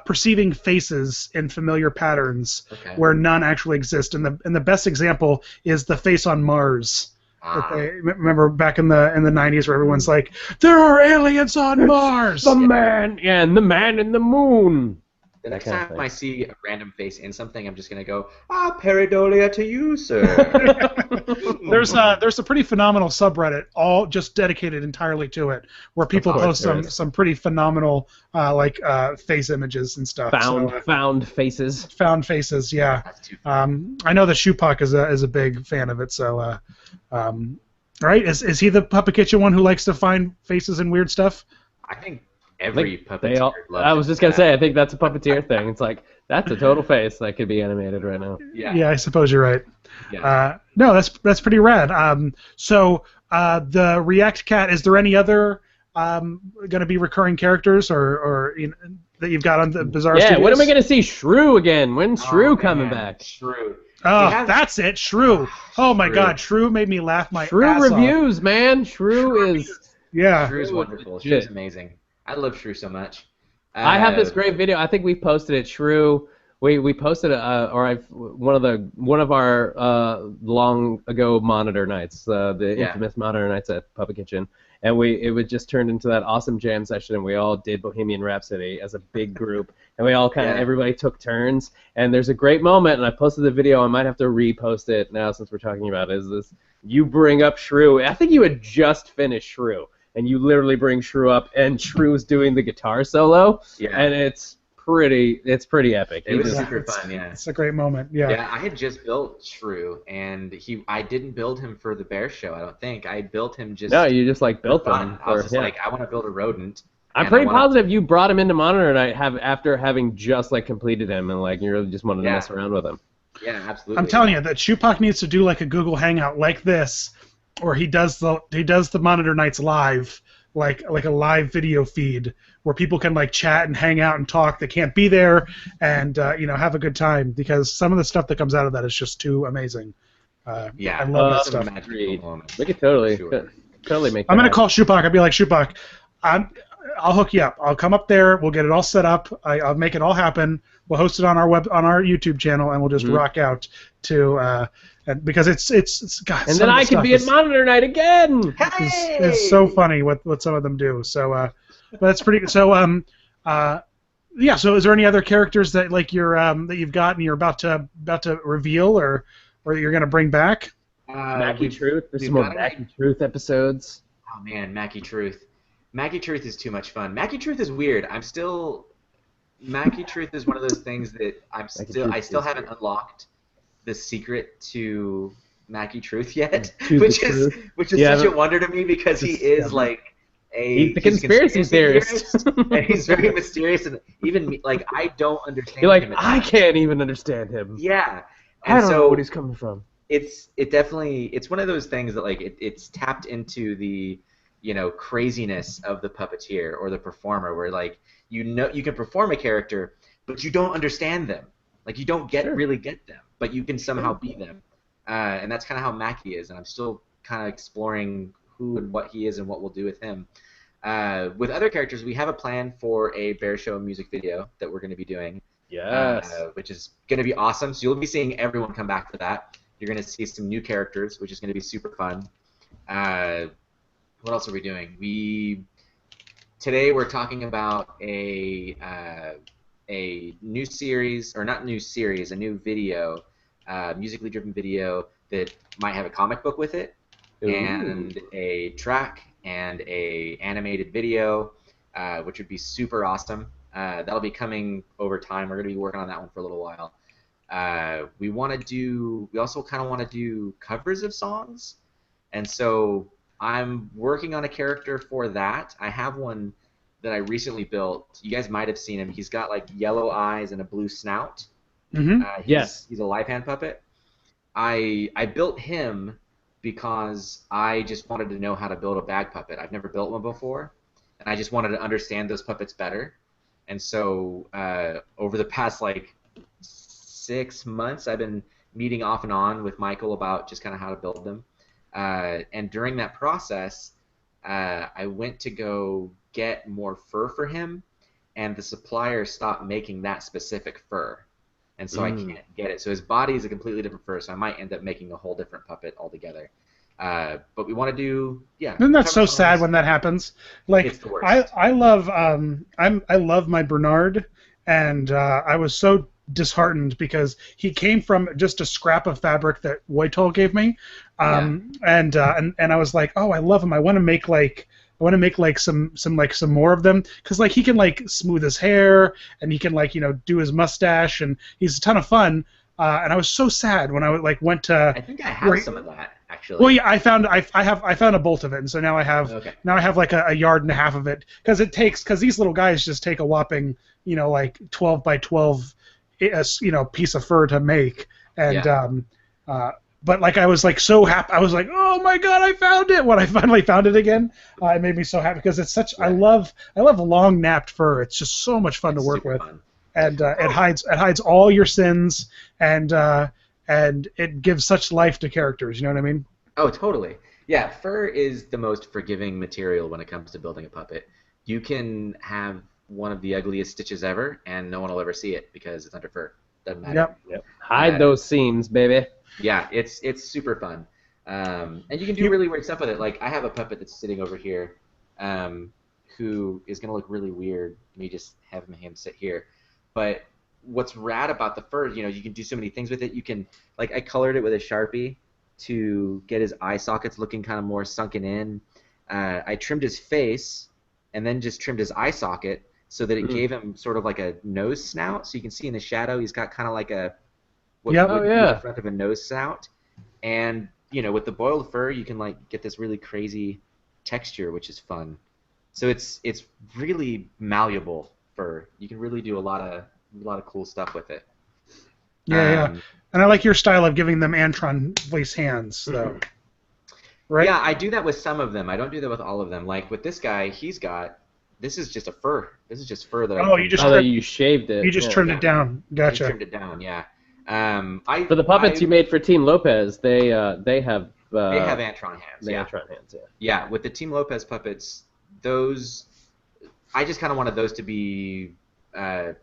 perceiving faces in familiar patterns where none actually exist. And the best example is the face on Mars. Remember back in the 90s where everyone's like, there are aliens on Mars. The man in the moon. The next time I see a random face in something, I'm just gonna go, pareidolia to you, sir. There's a pretty phenomenal subreddit all just dedicated entirely to it, where people post some pretty phenomenal face images and stuff. Found faces. Found faces, yeah. I know that Shupak is a big fan of it, so right? Is he the Puppet Kitchen one who likes to find faces and weird stuff? I think every puppeteer loves I was just gonna say, I think that's a puppeteer thing. It's like that's a total face that could be animated right now. Yeah, I suppose you're right. Yeah. No, that's pretty rad. So the React Cat, is there any other going to be recurring characters or that you've got on the Bizarro Studios? When am I going to see Shrew again? When's Shrew coming back? Shrew. That's it, Shrew. Oh my God, Shrew made me laugh my ass off. Shrew reviews, man. Shrew is... Yeah. Shrew is wonderful. Shrew's amazing. I love Shrew so much. I have this great video. I think we've posted it. Shrew. We posted one of our long ago monitor nights, the infamous monitor nights at Puppet Kitchen, and it just turned into that awesome jam session, and we all did Bohemian Rhapsody as a big group, and we all everybody took turns, and there's a great moment, and I posted the video. I might have to repost it now since we're talking about it. Is this you bring up Shrew? I think you had just finished Shrew. And you literally bring Shrew up, and Shrew's doing the guitar solo, and it's pretty epic. It was super fun, It's a great moment, Yeah, I had just built Shrew, and I didn't build him for the Bear Show, I don't think. I built him just... No, you just built him. I was just like, I want to build a rodent. I'm pretty positive you brought him into Monitor Night after having just completed him, and you really just wanted to mess around with him. Yeah, absolutely. I'm telling you that Shupak needs to do a Google Hangout like this, or he does the Monitor Nights live, like a live video feed where people can chat and hang out and talk. They can't be there and have a good time, because some of the stuff that comes out of that is just too amazing. I love that stuff. We could totally make that. I'm gonna call Shupak. I'll be like, Shupak, I'll hook you up. I'll come up there. We'll get it all set up. I'll make it all happen. We'll host it on our YouTube channel, and we'll just rock out to. Because it's God. And then I can be at Monitor Night again. Hey! It's so funny what some of them do. So, but that's pretty. So, So, is there any other characters that you're that you've got and you're about to reveal or that you're gonna bring back? Mackie Truth. There's some more Mackie Truth episodes. Oh man, Mackie Truth. Mackie Truth is too much fun. Mackie Truth is weird. Mackie Truth is one of those things that I still haven't unlocked the secret to Mackie Truth yet, which is such a wonder to me, because he is he's a conspiracy theorist, and he's very mysterious, and even me, I don't understand. You're him I can't even understand him. Yeah, I don't know what he's coming from. It's one of those things that it's tapped into the craziness of the puppeteer or the performer, where you can perform a character, but you don't understand them. You don't really get them, but you can somehow be them. And that's kind of how Mackie is, and I'm still kind of exploring who and what he is and what we'll do with him. With other characters, we have a plan for a Bear Show music video that we're going to be doing. Yes. Which is going to be awesome. So you'll be seeing everyone come back for that. You're going to see some new characters, which is going to be super fun. What else are we doing? Today we're talking about a new series, or not new series, a new video, musically driven video that might have a comic book with it, and a track, and a animated video, which would be super awesome. That'll be coming over time. We're going to be working on that one for a little while. We also kind of want to do covers of songs, and so I'm working on a character for that. I have one that I recently built. You guys might have seen him. He's got like yellow eyes and a blue snout. Yes. He's a live hand puppet. I built him because I just wanted to know how to build a bag puppet. I've never built one before, and I just wanted to understand those puppets better. And so over the past like 6 months, I've been meeting off and on with Michael about just kind of how to build them. And during that process, I went to go get more fur for him, and the supplier stopped making that specific fur. And so I can't get it. So his body is a completely different fur, so I might end up making a whole different puppet altogether. But we want to do, yeah. Isn't that so sad when that happens? Like, it's the worst. I love I love my Bernard, and I was so disheartened because he came from just a scrap of fabric that Woytol gave me, and I was like, oh, I love him. I want to make some more of them, because like he can like smooth his hair, and he can like do his mustache, and he's a ton of fun. And I was so sad when I went to. I think I have some of that actually. Well, yeah, I found a bolt of it, and so now I have like a yard and a half of it, because these little guys just take a whopping like 12 by 12 piece of fur to make, and but like I was like so happy. I was like, oh my god, I found it! When I finally found it again, it made me so happy, because it's such. I love long napped fur. It's just so much fun to work with. Fun. And it hides all your sins, and it gives such life to characters. You know what I mean? Oh, totally. Yeah, fur is the most forgiving material when it comes to building a puppet. You can have one of the ugliest stitches ever, and no one will ever see it because it's under fur. Doesn't matter. Yep. Hide those seams, baby. Yeah, it's super fun, and you can do really weird stuff with it. Like I have a puppet that's sitting over here, who is gonna look really weird. Let me just have him sit here. But what's rad about the fur, you can do so many things with it. You can, like, I colored it with a Sharpie to get his eye sockets looking kind of more sunken in. I trimmed his face and then just trimmed his eye socket so that it gave him sort of like a nose snout. So you can see in the shadow he's got kind of like a the front of a nose snout. And, with the boiled fur, you can, like, get this really crazy texture, which is fun. So it's really malleable fur. You can really do a lot of cool stuff with it. Yeah. And I like your style of giving them Antron voice hands, though. Right? Yeah, I do that with some of them. I don't do that with all of them. Like with this guy, this is just a fur. This is just fur that you shaved it. You just trimmed it down. Gotcha. I trimmed it down, yeah. For the puppets you made for Team Lopez, they have Antron hands. Antron hands, Yeah, with the Team Lopez puppets, those I just kind of wanted those to be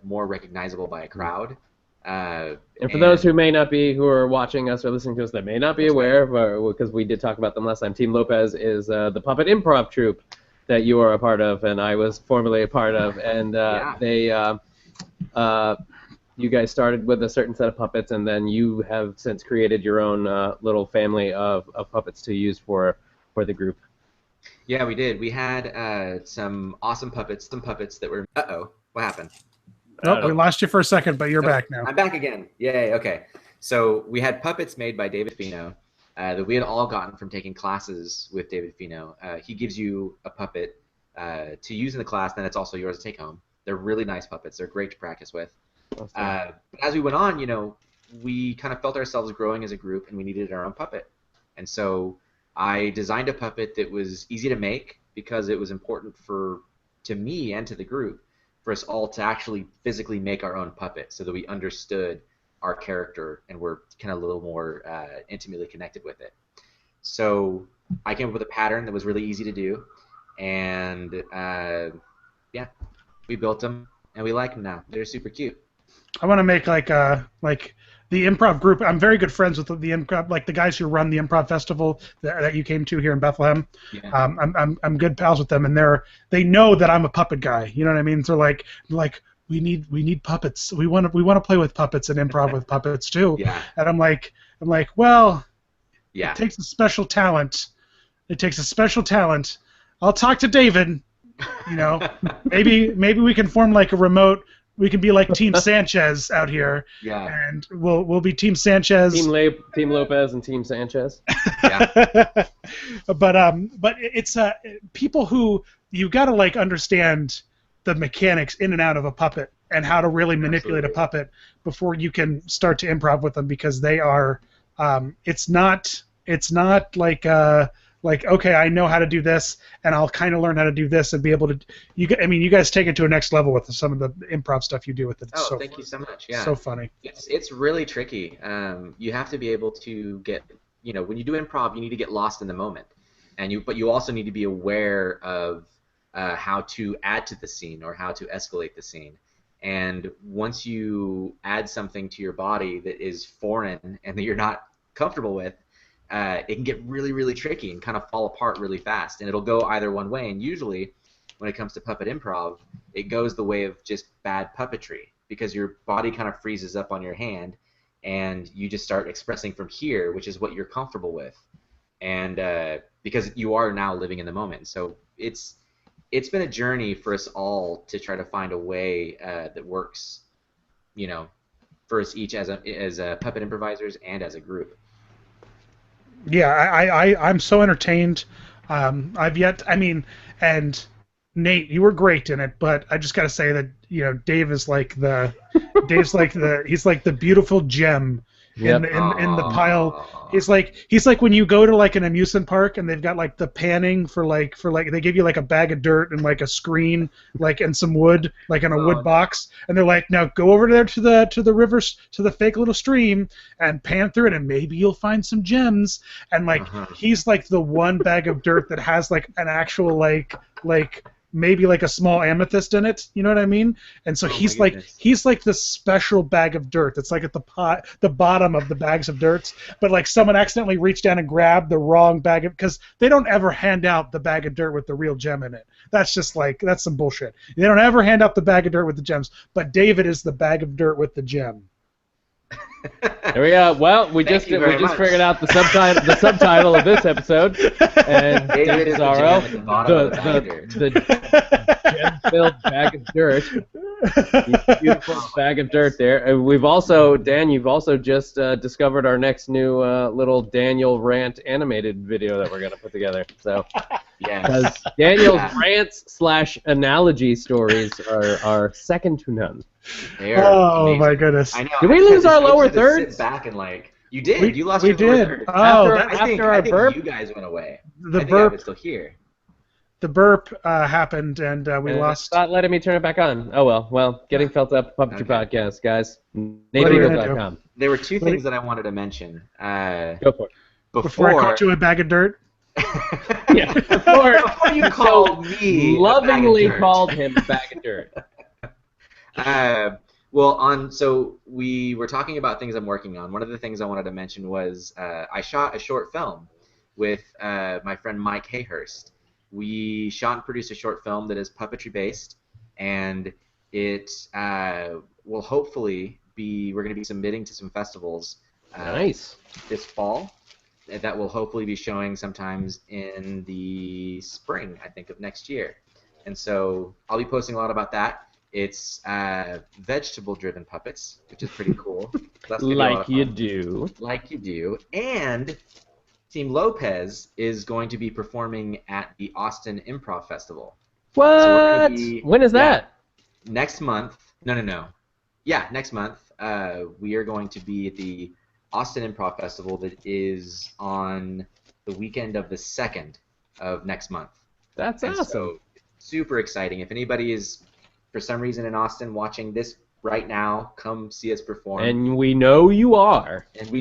more recognizable by a crowd. And for those who are watching us or listening to us that may not be aware, because we did talk about them last time, Team Lopez is the puppet improv troupe that you are a part of, and I was formerly a part of, and you guys started with a certain set of puppets, and then you have since created your own little family of puppets to use for the group. Yeah, we did. We had some awesome puppets, that were... Uh-oh, what happened? Nope, we lost you for a second, but you're back now. I'm back again. Yay, okay. So we had puppets made by David Fino that we had all gotten from taking classes with David Fino. He gives you a puppet to use in the class, then it's also yours to take home. They're really nice puppets. They're great to practice with. But as we went on, we kind of felt ourselves growing as a group, and we needed our own puppet. And so I designed a puppet that was easy to make because it was important to me and to the group for us all to actually physically make our own puppet so that we understood our character and were kind of a little more intimately connected with it. So I came up with a pattern that was really easy to do, and we built them, and we like them now. They're super cute. I want to make like the improv group. I'm very good friends with the improv, like the guys who run the improv festival that you came to here in Bethlehem. Yeah. I'm good pals with them, and they know that I'm a puppet guy. You know what I mean? So like we need puppets. We want to play with puppets and improv with puppets too. Yeah. And I'm like, well, yeah. It takes a special talent. I'll talk to David. You know, maybe we can form like a remote. We can be like Team Sanchez out here. Yeah. And we'll be Team Sanchez. Team Lopez and Team Sanchez. Yeah. But it's people who you got to like understand the mechanics in and out of a puppet and how to really manipulate a puppet before you can start to improv with them, because they are it's not like okay, I know how to do this and I'll kind of learn how to do this and be able to you guys take it to a next level with some of the improv stuff you do with it. Oh, thank you so much. Yeah. So funny. It's really tricky. You have to be able to get, when you do improv, you need to get lost in the moment. But you also need to be aware of how to add to the scene or how to escalate the scene. And once you add something to your body that is foreign and that you're not comfortable with, it can get really, really tricky and kind of fall apart really fast. And it'll go either one way. And usually, when it comes to puppet improv, it goes the way of just bad puppetry, because your body kind of freezes up on your hand, and you just start expressing from here, which is what you're comfortable with. And because you are now living in the moment. So it's been a journey for us all to try to find a way that works, for us each as puppet improvisers and as a group. Yeah, I'm so entertained. And Nate, you were great in it, but I just got to say that Dave is like he's like the beautiful gem in the pile. He's like when you go to like an amusement park and they've got like the panning for they give you like a bag of dirt and like a screen and some wood like in a wood box, and they're like, now go over there to the rivers, to the fake little stream, and pan through it and maybe you'll find some gems. And he's like the one bag of dirt that has like an actual like maybe like a small amethyst in it, you know what I mean? And so he's like the special bag of dirt that's like at the bottom of the bags of dirt, but like someone accidentally reached down and grabbed the wrong bag of, because they don't ever hand out the bag of dirt with the real gem in it. That's just that's some bullshit. They don't ever hand out the bag of dirt with the gems, but David is the bag of dirt with the gem. There we go. Well, we just figured out the subtitle of this episode, and David is Bizarro, the gem-filled bag of dirt. Beautiful bag of dirt there. And we've also, Dan, you've also just discovered our next new little Daniel rant animated video that we're gonna put together. So, because Daniel's rants/analogy stories are second to none. Oh my goodness! I know. Did we lose our lower thirds? Sit back and you did. You lost your lower thirds. Oh, after our burp, you guys went away. The burp was still here. The burp happened, and we lost. Not letting me turn it back on. Oh well. Well, getting felt up Puppetry Podcast, guys. NateRegal.com. There were two things that I wanted to mention. Go for it. Before I called you a bag of dirt. Yeah. Before you called me, lovingly called him a bag of dirt. So we were talking about things I'm working on. One of the things I wanted to mention was I shot a short film with my friend Mike Hayhurst. We shot and produced a short film that is puppetry based, and it will hopefully we're going to be submitting to some festivals nice. This fall. That will hopefully be showing sometimes in the spring, I think, of next year. And so I'll be posting a lot about that. It's vegetable-driven puppets, which is pretty cool. Like you do. Like you do. And Team Lopez is going to be performing at the Austin Improv Festival. What? So when is that? Next month. No. Yeah, next month. We are going to be at the Austin Improv Festival that is on the weekend of the 2nd of next month. That's awesome. So, super exciting. If anybody is, for some reason, in Austin watching this right now, come see us perform. And we know you are. We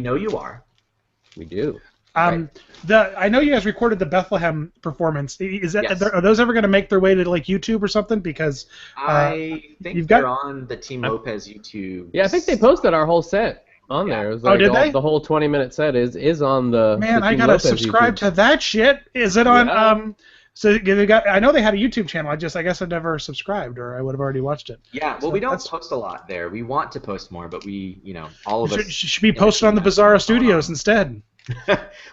do. Right. I know you guys recorded the Bethlehem performance. Are those ever going to make their way to YouTube or something? Because I think they're on the Team Lopez YouTube. Yeah, I think they posted our whole set on there. It was like did they? The whole 20-minute set is on the. Man, the Team I gotta Lopez subscribe YouTube. to that shit. Is it on? So they got. I know they had a YouTube channel. I guess I've never subscribed, or I would have already watched it. Yeah, well, we don't post a lot there. We want to post more, but all of us should be posted on the Bizarro Studios instead.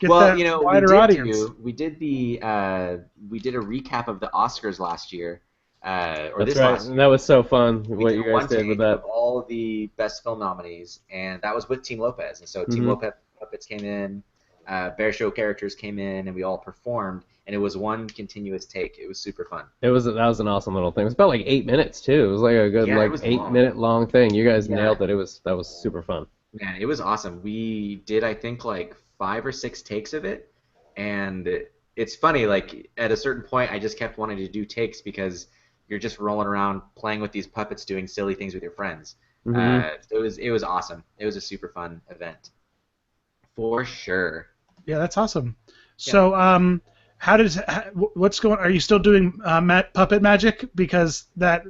Wider audience. We did a recap of the Oscars last year, or That's this right. last And year. that was so fun. We What did you one guys did take with that. of all the best film nominees, and that was with Team Lopez. And so Team Mhm. Lopez puppets came in, Bear Show characters came in, and we all performed. And it was one continuous take. It was super fun. That was an awesome little thing. It was about like 8 minutes too. It was like a good Yeah, it like was 8 minute long thing. You guys Yeah. nailed it. That was super fun. Man, it was awesome. We did, I think, like 5 or 6 takes of it, and it's funny. Like at a certain point, I just kept wanting to do takes because you're just rolling around playing with these puppets, doing silly things with your friends. Mhm. It was awesome. It was a super fun event, for sure. Yeah, that's awesome. So, what's going? Are you still doing puppet magic? Because that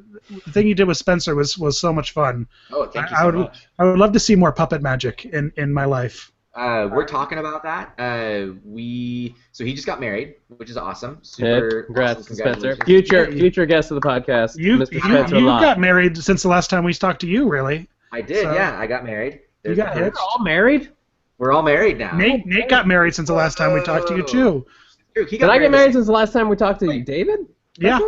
thing you did with Spencer was so much fun. Oh, thank you I so would much. I would love to see more puppet magic in my life. We're talking about that. So he just got married, which is awesome. Hey, Super congrats awesome. to Spencer. Congratulations. Future guest of the podcast, Mr. Spencer You Lott. got married since the last time we talked to you, really. I did, So- yeah. I got married. You There's got the hitched? proof. All married? We're all married now. Nate got married since the last time we talked to you too. True, he Did got I get married the since the last time we talked to Wait. David? Yeah.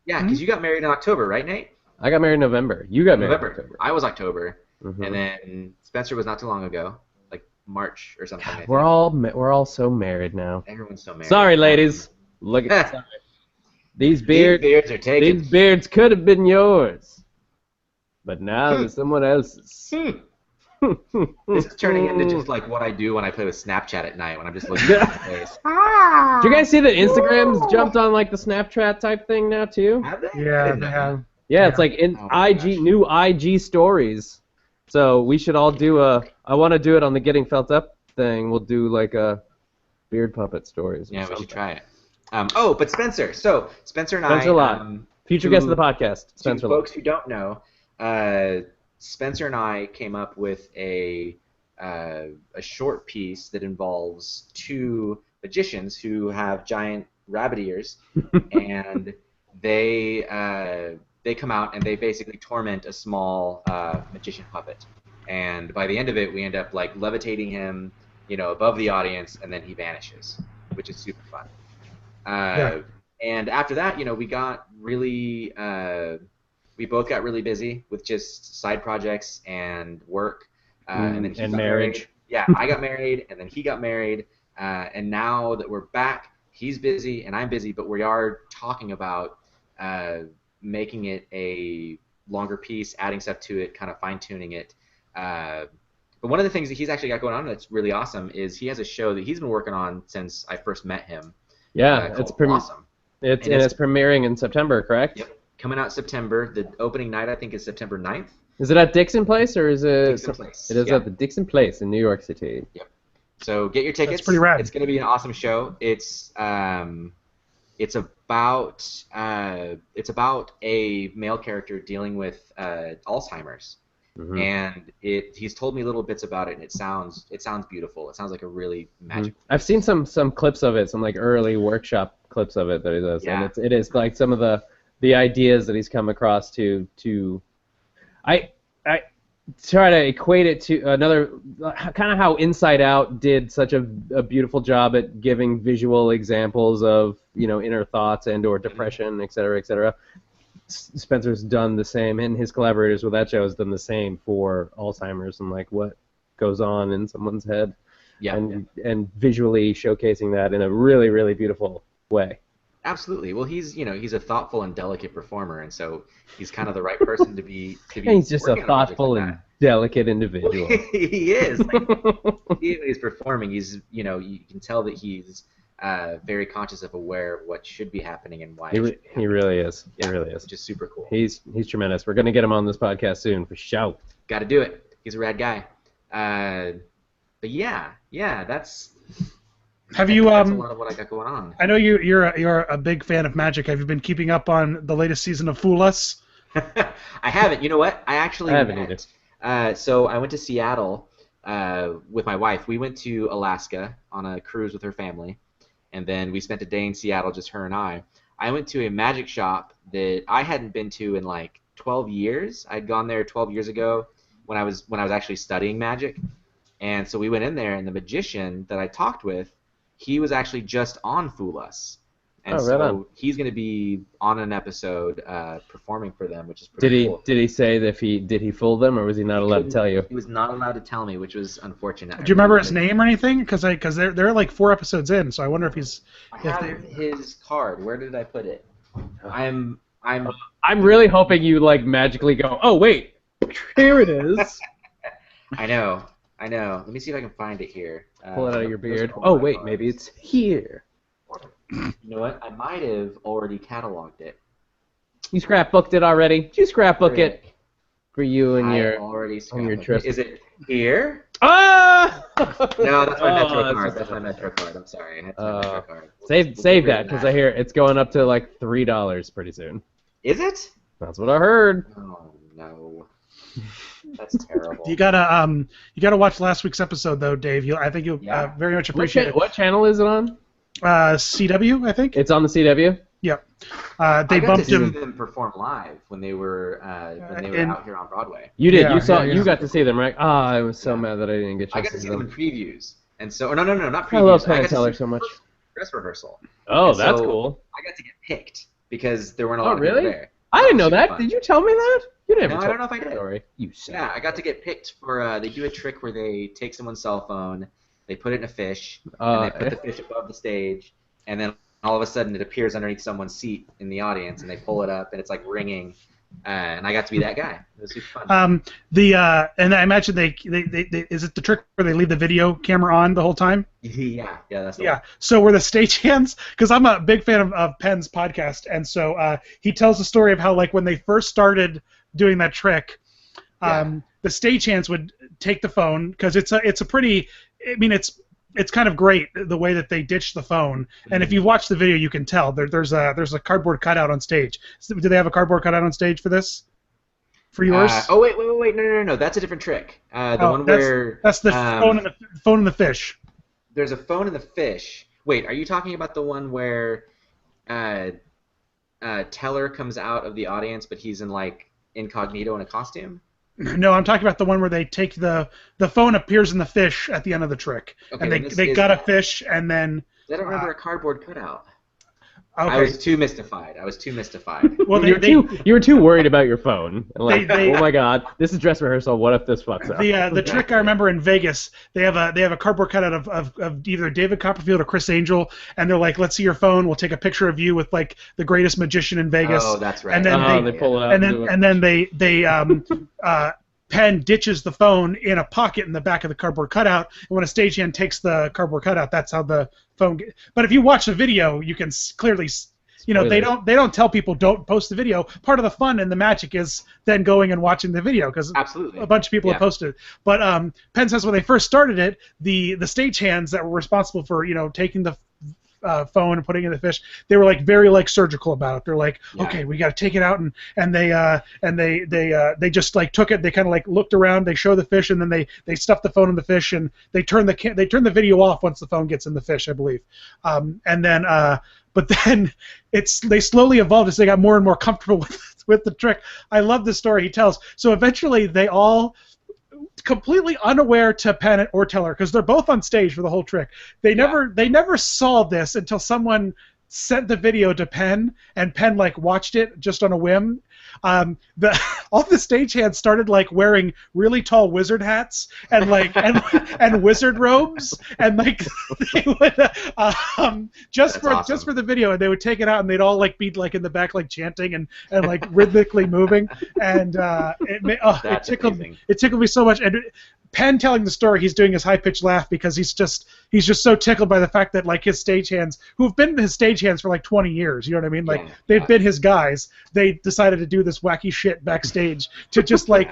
Yeah, because you got married in October, right, Nate? I got married in November. You got married in November. October. I was October, Mhm. and then Spencer was not too long ago, like March or something. I think. We're all so married now. Everyone's so married. Sorry, ladies. Look at sorry. These These beards. beards are taken. These beards could have been yours, but now they're someone else's. This is turning into just like what I do when I play with Snapchat at night when I'm just looking at my face. Did you guys see that Instagram's jumped on like the Snapchat type thing now too? Have they? I Yeah, didn't they know have. Yeah, it's like in Oh my IG gosh. new IG stories. So we should all do I want to do it on the Getting Felt Up thing. We'll do like a beard puppet stories. or Yeah, we something. should try it. But Spencer. So Spencer and Spencer I. Lott. Future guest of the podcast, To Spencer Lott. folks who don't know, Spencer and I came up with a short piece that involves two magicians who have giant rabbit ears, and they come out and they basically torment a small magician puppet, and by the end of it, we end up like levitating him, above the audience, and then he vanishes, which is super fun. And after that, we got really, we both got really busy with just side projects and work, and then he and got marriage. married. Yeah, I got married, and then he got married, and now that we're back, he's busy and I'm busy, but we are talking about making it a longer piece, adding stuff to it, kind of fine-tuning it. But one of the things that he's actually got going on that's really awesome is he has a show that he's been working on since I first met him. Yeah, called it's awesome. It's And it's premiering in September, correct? Yep, coming out September. The opening night I think is September 9th. Is it at Dixon Place or is it? Dixon Place. It is Yeah. at the Dixon Place in New York City. So get your tickets. That's pretty rad. It's going to be an awesome show. It's about a male character dealing with Alzheimer's, Mhm. and he's told me little bits about it, and it sounds beautiful. It sounds like a really magical. I've seen some clips of it, some like early workshop clips of it that he does, Yeah. and it is like some of the ideas that he's come across to. I try to equate it to another kind of how Inside Out did such a beautiful job at giving visual examples of inner thoughts and or depression, et cetera, et cetera. Spencer's done the same, and his collaborators with that show has done the same for Alzheimer's and like what goes on in someone's head, and visually showcasing that in a really, really beautiful way. Absolutely. Well, he's a thoughtful and delicate performer, and so he's kind of the right person to be. And he's just a working on projects thoughtful like and delicate individual. that. He is. Like, he's performing. He's you can tell that he's very conscious of aware of what should be happening and why. He really is. Yeah, He really is. Which is super cool. He's tremendous. We're gonna get him on this podcast soon for sure. Got to do it. He's a rad guy. But yeah, that's. Have you That's a lot of what I got going on. I know you're a big fan of magic. Have you been keeping up on the latest season of Fool Us? I haven't. You know what? I actually haven't met. So I went to Seattle with my wife. We went to Alaska on a cruise with her family, and then we spent a day in Seattle, just her and I. I went to a magic shop that I hadn't been to in like 12 years. I'd gone there 12 years ago when I was actually studying magic, and so we went in there, and the magician that I talked with, he was actually just on Fool Us. And right on. he's going to be on an episode performing for them, which is pretty cool. Did he say that did he fool them, or was he not allowed to tell you? He was not allowed to tell me, which was unfortunate. Do you remember his name or anything? Because they're like 4 episodes in, so I wonder if he's. I have his card. Where did I put it? I'm really hoping you like magically go. Oh wait, here it is. I know. Let me see if I can find it here. Pull it out of your beard. Oh wait, maybe it's here. You know what? I might have already cataloged it. You scrapbooked it already? Did you scrapbook it for you and your trip? Is it here? Ah! No, that's my Metro card. That's my Metro card. I'm sorry. I had my Metro card. Save that, because I hear it's going up to like $3 pretty soon. Is it? That's what I heard. Oh no. That's terrible. You gotta watch last week's episode though, Dave. I think you'll very much appreciate it. What channel is it on? CW, I think. It's on the CW. Yep. They I got bumped to him. see them perform live when they were out here on Broadway. You did. You got to see them, right? Ah, I was so mad that I didn't get. I got to see them in previews, and so no, not previews. I love Penn and Teller so much. Dress rehearsal. Oh, that's cool. I got to get picked because there weren't a lot of people there. I didn't know that. Fun. Did you tell me that? You didn't. No, I don't know if I did. Story. You said. Yeah, I got to get picked for. They do a trick where they take someone's cell phone, they put it in a fish, and they put the fish above the stage, and then all of a sudden it appears underneath someone's seat in the audience, and they pull it up, and it's like ringing. And I got to be that guy. It was super fun. And I imagine they is it the trick where they leave the video camera on the whole time? Yeah, that's the yeah. one. So were the stagehands? Because I'm a big fan of Penn's podcast, and so he tells the story of how like when they first started doing that trick, the stagehands would take the phone because it's a pretty. I mean it's kind of great the way that they ditch the phone, and if you watch the video, you can tell there's a cardboard cutout on stage. Do they have a cardboard cutout on stage for this? For yours? Oh wait, no, that's a different trick. That's the phone and the fish. There's a phone and the fish. Wait, are you talking about the one where Teller comes out of the audience, but he's in like incognito in a costume? No, I'm talking about the one where they take the phone appears in the fish at the end of the trick, and they got a fish, and then. I don't remember a cardboard cutout. Okay. I was too mystified. Well, you were too worried about your phone. Like, oh my God, this is dress rehearsal. What if this fucks up? The trick I remember in Vegas, they have a cardboard cutout of either David Copperfield or Chris Angel, and they're like, "Let's see your phone. We'll take a picture of you with like the greatest magician in Vegas." Oh, that's right. And then they pull it out. And then they Penn ditches the phone in a pocket in the back of the cardboard cutout, and when a stagehand takes the cardboard cutout, that's how the phone. But if you watch the video, you can clearly, they don't tell people don't post the video. Part of the fun and the magic is then going and watching the video because a bunch of people have posted it. But Penn says when they first started it, the stagehands that were responsible for taking the phone and putting it in the fish, they were like very like surgical about it. They're like, okay, we got to take it out, and they just like took it. They kind of like looked around. They show the fish, and then they stuff the phone in the fish, and they turn the video off once the phone gets in the fish, I believe. But then they slowly evolved as they got more and more comfortable with the trick. I love the story he tells. So eventually they all, completely unaware to Penn or Teller, because they're both on stage for the whole trick. They never saw this until someone sent the video to Penn, and Penn like watched it just on a whim. All the stagehands started like wearing really tall wizard hats and like and wizard robes, and like they would just for the video, and they would take it out, and they'd all like be like in the back like chanting and like rhythmically moving, and it tickled me so much. And Penn telling the story, he's doing his high-pitched laugh because he's just so tickled by the fact that like his stagehands, who have been his stagehands for like 20 years, you know what I mean? Like they've been his guys. They decided to do this wacky shit backstage to just like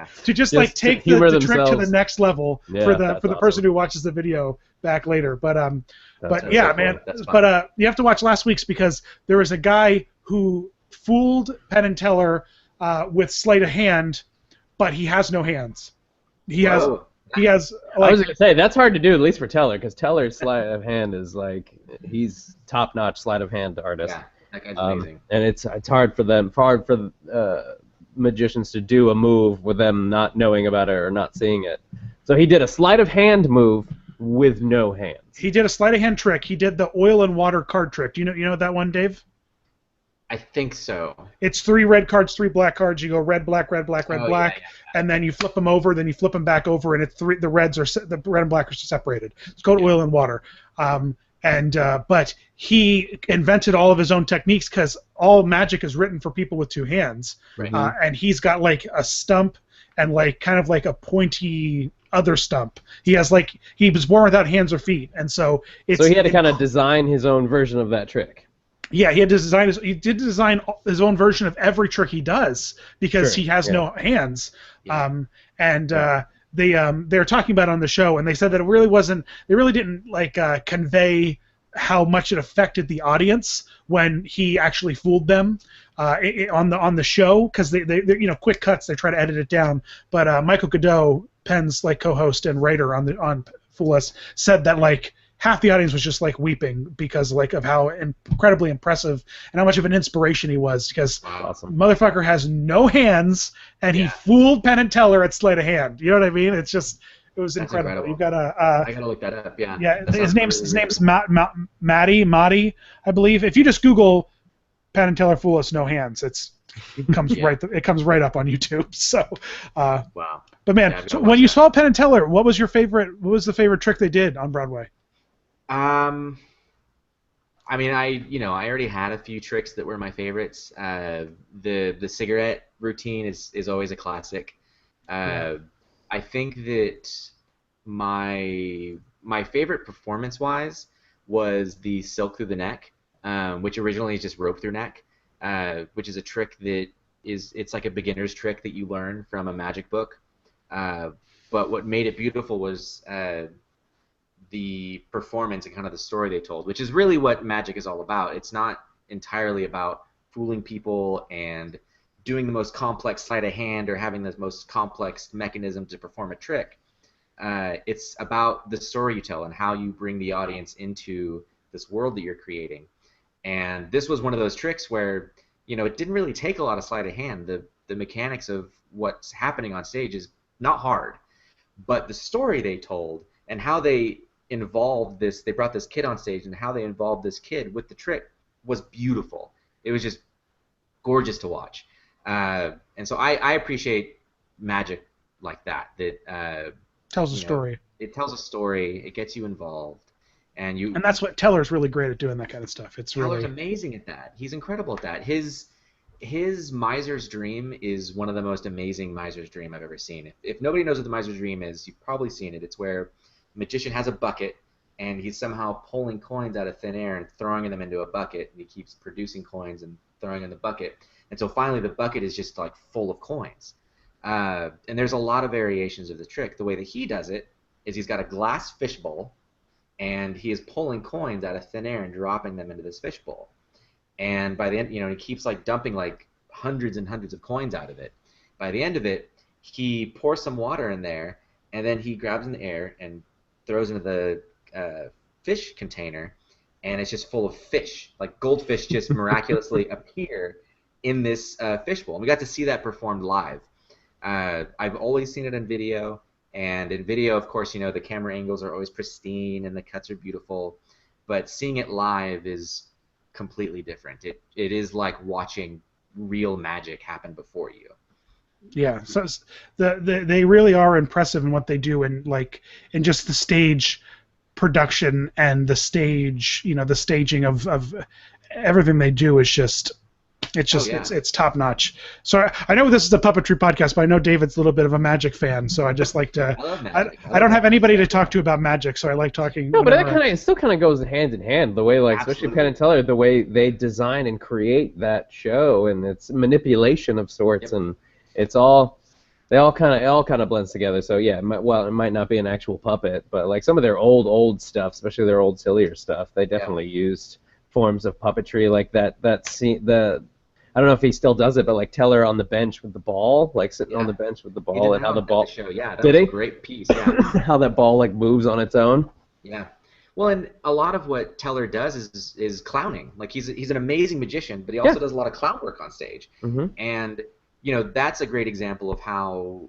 take the trick to the next level for the person who watches the video back later. But yeah, man. But you have to watch last week's because there was a guy who fooled Penn and Teller with sleight of hand, but he has no hands. He has. Like, I was gonna say that's hard to do, at least for Teller, because Teller's sleight of hand is like he's top-notch sleight of hand artist. Yeah, that guy's amazing. And it's hard for magicians to do a move with them not knowing about it or not seeing it. So he did a sleight of hand move with no hands. He did a sleight of hand trick. He did the oil and water card trick. Do you know that one, Dave? I think so. It's 3 red cards, 3 black cards. You go red, black, red, black, red, black, and then you flip them over. Then you flip them back over, and it's the red and black are separated. It's called oil and water. But he invented all of his own techniques because all magic is written for people with 2 hands. Right. And he's got like a stump and like kind of like a pointy other stump. He was born without hands or feet, and so he had to kind of design his own version of that trick. Yeah, he did design his own version of every trick he does because he has no hands. Yeah. They were talking about it on the show, and they said that it really wasn't. They really didn't convey how much it affected the audience when he actually fooled them on the show, because they quick cuts, they try to edit it down. But Michael Godot, Penn's co-host and writer on Fool Us, said that half the audience was just weeping because of how incredibly impressive and how much of an inspiration he was, because motherfucker has no hands and he fooled Penn and Teller at sleight of hand. You know what I mean? It was incredible. You've got I gotta look that up. Yeah. Yeah. His name's Matty, I believe. If you just Google Penn and Teller Fool Us No Hands, it comes it comes right up on YouTube. So. Wow. But man, so when you saw Penn and Teller, what was the favorite trick they did on Broadway? I mean, I already had a few tricks that were my favorites. The cigarette routine is always a classic. I think that my favorite performance-wise was the silk through the neck, which originally is just rope through neck, which is a trick that it's like a beginner's trick that you learn from a magic book. But what made it beautiful was the performance and kind of the story they told, which is really what magic is all about. It's not entirely about fooling people and doing the most complex sleight of hand or having the most complex mechanism to perform a trick. It's about the story you tell and how you bring the audience into this world that you're creating. And this was one of those tricks where, it didn't really take a lot of sleight of hand. The mechanics of what's happening on stage is not hard, but the story they told and how they involved this, they brought this kid on stage and how they involved this kid with the trick was beautiful. It was just gorgeous to watch. And so I appreciate magic like that. That tells a story. It tells a story. It gets you involved, and that's what Teller's really great at, doing that kind of stuff. Teller's amazing at that. He's incredible at that. His Miser's Dream is one of the most amazing Miser's Dream I've ever seen. If nobody knows what the Miser's Dream is, you've probably seen it. It's where the magician has a bucket, and he's somehow pulling coins out of thin air and throwing them into a bucket, and he keeps producing coins and throwing in the bucket. And so finally the bucket is just full of coins. And there's a lot of variations of the trick. The way that he does it is he's got a glass fishbowl, and he is pulling coins out of thin air and dropping them into this fishbowl. And by the end, he keeps dumping hundreds and hundreds of coins out of it. By the end of it, he pours some water in there, and then he grabs in the air and throws into the fish container, and it's just full of fish. Goldfish just miraculously appear in this fishbowl. And we got to see that performed live. I've always seen it in video, and in video, of course, the camera angles are always pristine and the cuts are beautiful, but seeing it live is completely different. It is like watching real magic happen before you. Yeah, so they really are impressive in what they do, and in just the stage production and the stage, the staging of everything they do is just. It's top notch. So I know this is a puppetry podcast, but I know David's a little bit of a magic fan, so I just like to. I love magic. I don't have anybody to talk to about magic, so I like talking. No, but it still kind of goes hand in hand. The way, especially Penn and Teller, the way they design and create that show, and it's manipulation of sorts, and it's all. It all kind of blends together. So yeah, it might not be an actual puppet, but some of their old stuff, especially their old sillier stuff, they definitely used forms of puppetry, that scene. I don't know if he still does it, but Teller on the bench with the ball, sitting on the bench with the ball, and how the ball. That did was he? A great piece. Yeah. How that ball moves on its own. Yeah. Well, and a lot of what Teller does is clowning. He's an amazing magician, but he also does a lot of clown work on stage. Mm-hmm. And that's a great example of how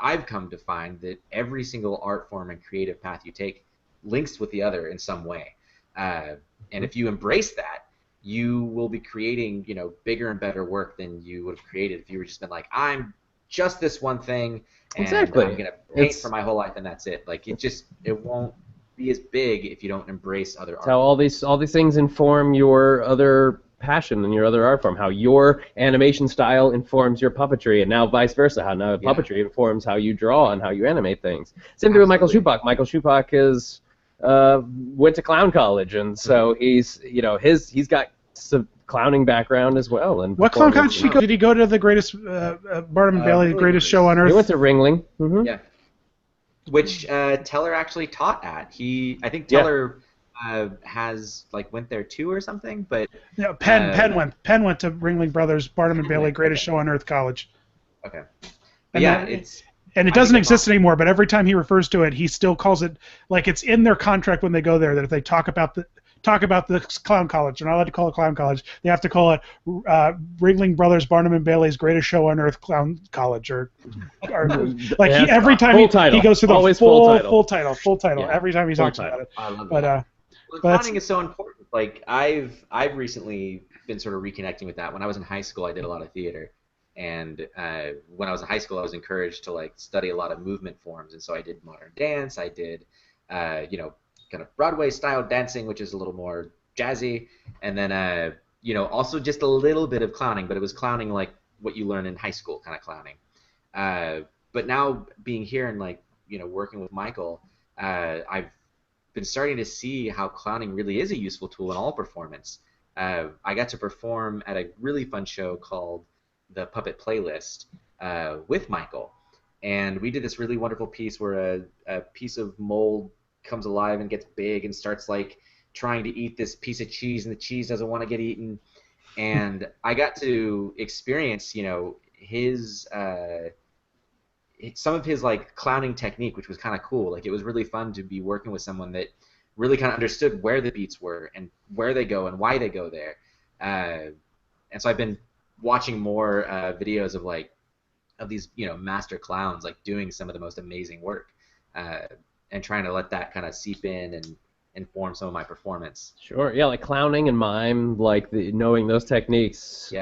I've come to find that every single art form and creative path you take links with the other in some way. And if you embrace that, you will be creating, bigger and better work than you would have created if you were just been like, I'm just this one thing, and Exactly. I'm gonna paint for my whole life, and that's it. Like it won't be as big if you don't embrace other art. How all these things inform your other passion and your other art form. How your animation style informs your puppetry, and now vice versa. How now puppetry informs how you draw and how you animate things. Same thing with Michael Schupak. Michael Schupak is went to clown college, and so he's got some clowning background as well. And what clown college did he go? Did he go to the greatest Barnum and Bailey, greatest show on earth? He went to Ringling. Mm-hmm. Yeah. Which Teller actually taught at. I think Teller has went there too or something, but Penn went to Ringling Brothers Barnum and Bailey Greatest Show on Earth College. Okay. And it doesn't exist anymore, but every time he refers to it, he still calls it like it's in their contract when they go there that if they talk about the clown college, they're not allowed to call it clown college. They have to call it Ringling Brothers Barnum and Bailey's Greatest Show on Earth Clown College, or every time he goes through the full title every time he talks about it. I love that. Clowning is so important. Like I've recently been sort of reconnecting with that. When I was in high school, I did a lot of theater. And when I was in high school, I was encouraged to study a lot of movement forms, and so I did modern dance. I did, kind of Broadway style dancing, which is a little more jazzy, and then also just a little bit of clowning, but it was clowning like what you learn in high school kind of clowning. But now being here and working with Michael, I've been starting to see how clowning really is a useful tool in all performance. I got to perform at a really fun show called the Puppet Playlist with Michael, and we did this really wonderful piece where a piece of mold comes alive and gets big and starts trying to eat this piece of cheese, and the cheese doesn't want to get eaten. And I got to experience his some of his clowning technique, which was kind of cool. It was really fun to be working with someone that really kind of understood where the beats were and where they go and why they go there. And so I've been watching more videos of these master clowns doing some of the most amazing work, and trying to let that kind of seep in and inform some of my performance. Sure, yeah, clowning and mime, knowing those techniques,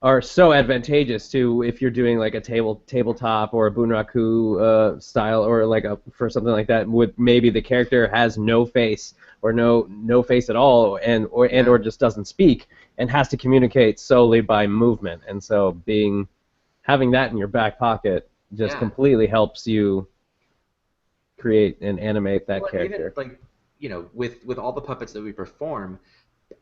are so advantageous to if you're doing a tabletop or a bunraku style, or for something like that with maybe the character has no face or no face at all, or just doesn't speak and has to communicate solely by movement. And so having that in your back pocket just completely helps you create and animate that character. Even, with all the puppets that we perform,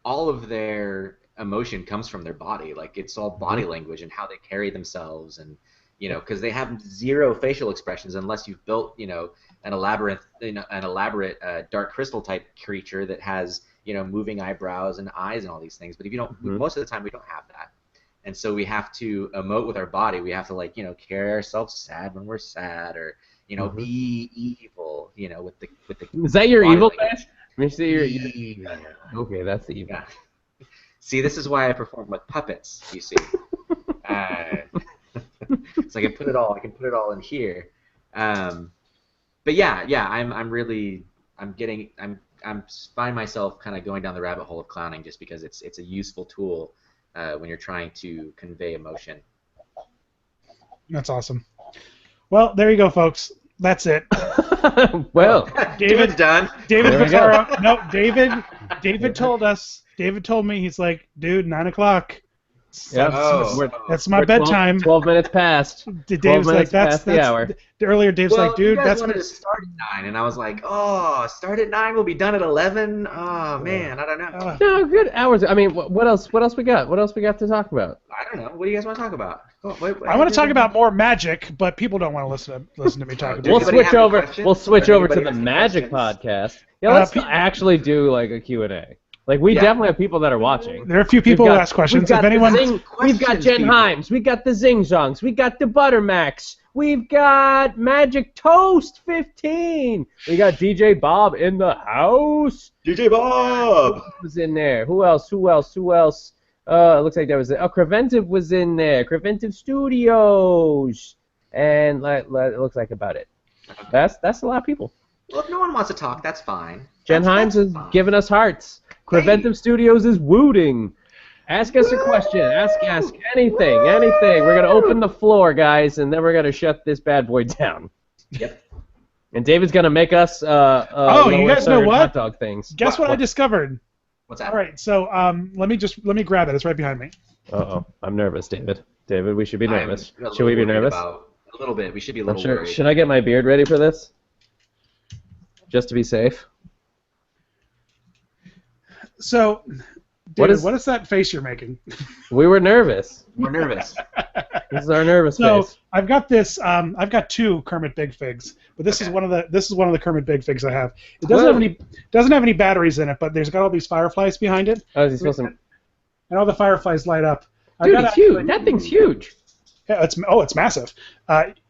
all of their emotion comes from their body. It's all body language and how they carry themselves, and because they have zero facial expressions unless you've built an elaborate dark crystal type creature that has moving eyebrows and eyes and all these things. But if you don't, most of the time we don't have that, and so we have to emote with our body. We have to carry ourselves sad when we're sad, or be evil. With the is that your evil face? Let me see your evil. Okay, that's the evil. Yeah. See, this is why I perform with puppets. You see, so I can put it all in here. But yeah, I'm find myself kind of going down the rabbit hole of clowning just because it's a useful tool when you're trying to convey emotion. That's awesome. Well, there you go, folks. That's it. Well, David's done. David Bizzaro. No, David told us. David told me, he's like, dude, 9 o'clock. That's my bedtime. 12 minutes past. Dave's like, that's the hour. Earlier, Dave's like, dude, you guys that's wanted to start at 9, and I was like, oh, start at 9, we'll be done at 11. Oh man, I don't know. No, good hours. I mean, what else we got? What else we got to talk about? I don't know. What do you guys want to talk about? I want to talk about more magic, but people don't want to listen to me talk about it. We'll switch over to the magic podcast. Yeah, let's actually do a Q&A. We definitely have people that are watching. There are a few people who ask questions. We've got Jen Himes. We got the Zing Zongs. We got the Buttermacks. We've got Magic Toast 15. We got DJ Bob in the house. DJ Bob was in there. Who else? It looks like there was Preventive was in there. Preventive Studios, and it looks like about it. Okay. That's a lot of people. Well, if no one wants to talk, that's fine. Jen Himes is giving us hearts. Preventive Studios is wooting. Ask us a question. Ask anything. We're gonna open the floor, guys, and then we're gonna shut this bad boy down. Yep. And David's gonna make us. You guys know what? Hot dog things. Guess what I discovered? What's that? All right, so let me grab it. It's right behind me. Uh-oh, I'm nervous, David. David, we should be nervous. I'm a Should we be little nervous? worried a little bit. We should be a little worried. Should I get my beard ready for this? Just to be safe. So, David, what is that face you're making? We were nervous. We're nervous. This is our nervous face. So I've got this. I've got two Kermit Big Figs, but this is one of the Kermit Big Figs I have. It doesn't have any batteries in it, but there's got all these fireflies behind it. Oh, is he supposed to? And all the fireflies light up. Dude, it's huge. That thing's huge. Yeah, it's massive.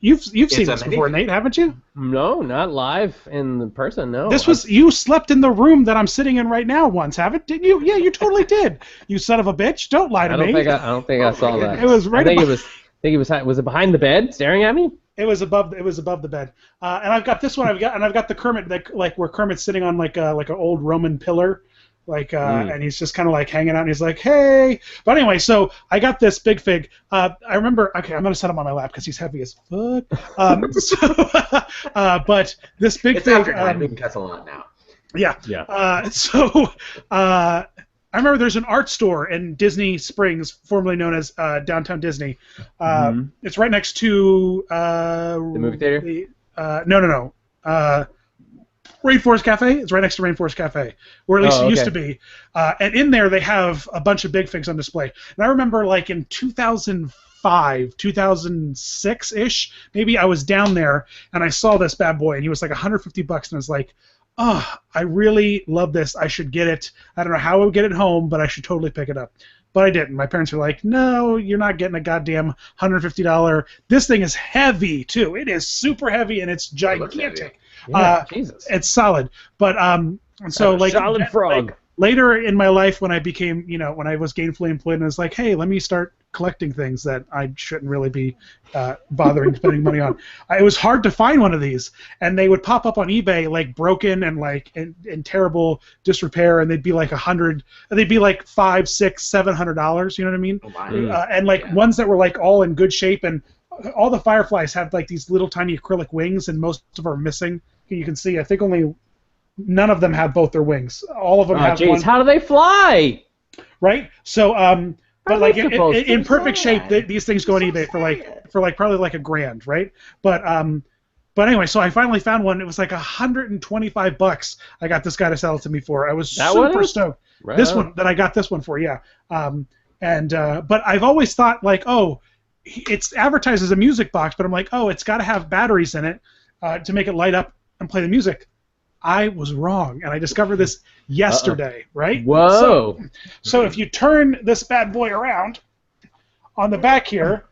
You've seen this before, Nate, haven't you? No, not live in person. No. You slept in the room that I'm sitting in right now once, didn't you? Yeah, you totally did. You son of a bitch! Don't lie to me. I don't think I saw that. It was right. Was it behind the bed, staring at me? It was above the bed. And I've got this one. I've got the Kermit where Kermit's sitting on like an old Roman pillar. And he's just kind of like hanging out, and he's like, "Hey!" But anyway, so I got this Big Fig. I remember. Okay, I'm gonna set him on my lap because he's heavy as fuck. But this Big Fig. After 9. We can cuss a lot now. Yeah. Yeah. I remember there's an art store in Disney Springs, formerly known as Downtown Disney. It's right next to the movie theater. No. Rainforest Cafe. It's right next to Rainforest Cafe, or at least it used to be. And in there, they have a bunch of Big Figs on display. And I remember, like in 2005, 2006-ish, maybe I was down there and I saw this bad boy, and he was like $150, and I was like, "Oh, I really love this. I should get it. I don't know how I would get it home, but I should totally pick it up." But I didn't. My parents were like, "No, you're not getting a goddamn $150. This thing is heavy too. It is super heavy, and it's gigantic." Jesus. It's solid, but so like solid frog. Like, later in my life, when I became, when I was gainfully employed, and I was like, hey, let me start collecting things that I shouldn't really be bothering spending money on. It was hard to find one of these, and they would pop up on eBay like broken and like in terrible disrepair, and they'd be like $100, they'd be like $500, $600, $700. You know what I mean? Oh, my. And like ones that were like all in good shape, and all the fireflies have like these little tiny acrylic wings, and most of them are missing. You can see, I think only none of them have both their wings. All of them have one. How do they fly? Right? So, but like in perfect shape, these things go on eBay for probably like $1,000, right? But anyway, so I finally found one. It was like $125. I got this guy to sell it to me for. I was super stoked. Right. This one that I got this one for, yeah. But I've always thought like, oh, it's advertised as a music box, but I'm like, oh, it's got to have batteries in it to make it light up and play the music. I was wrong, and I discovered this yesterday, right? Whoa! So if you turn this bad boy around, on the back here,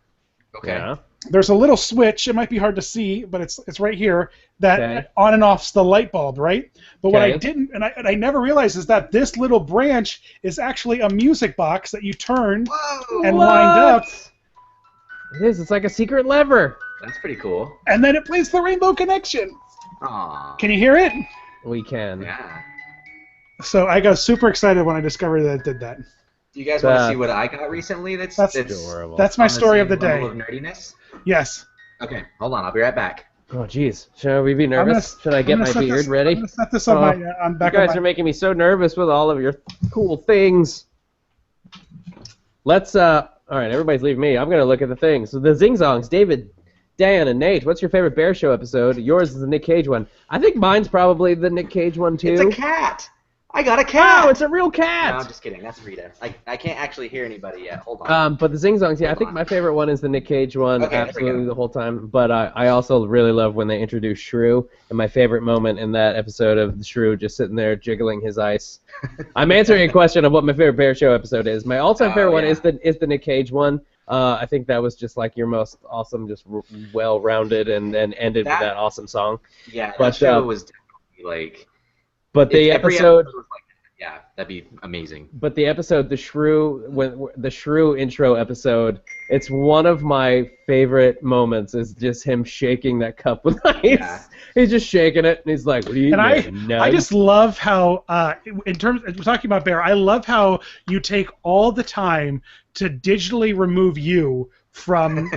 okay, there's a little switch. It might be hard to see, but it's right here that on and offs the light bulb, right? But what I didn't, and I never realized, is that this little branch is actually a music box that you turn and wind up. It is. It's like a secret lever. That's pretty cool. And then it plays the Rainbow Connection. Aww. Can you hear it? We can. Yeah. So I got super excited when I discovered that it did that. Do you guys want to see what I got recently? That's adorable. That's my story of the day. Of nerdiness? Yes. Okay, hold on. I'll be right back. Oh, jeez. Should we be nervous? Should I get my beard ready? I'm going to set this on back. You guys are making me so nervous with all of your cool things. Let's, all right, everybody's leaving me. I'm going to look at the things. So the Zing-Zongs, David, Dan, and Nate, what's your favorite Bear Show episode? Yours is the Nick Cage one. I think mine's probably the Nick Cage one, too. It's a cat. I got a cat. Oh, it's a real cat. No, I'm just kidding. That's Rita. I can't actually hear anybody yet. Hold on. But the Zing-Zongs, I think my favorite one is the Nick Cage one, absolutely the whole time. But I also really love when they introduce Shrew, and my favorite moment in that episode of the Shrew just sitting there jiggling his ice. I'm answering a question of what my favorite Bear Show episode is. My all-time favorite one is the Nick Cage one. I think that was just like your most awesome, just well-rounded, and then ended with that awesome song. Yeah, that show was definitely like. But the episode, Yeah, that'd be amazing. But the episode, the shrew intro episode, it's one of my favorite moments. Is just him shaking that cup with ice. Yeah. He's just shaking it, and he's like, "What are you eating there, I just love how, in terms, we're talking about Bear. I love how you take all the time to digitally remove you from,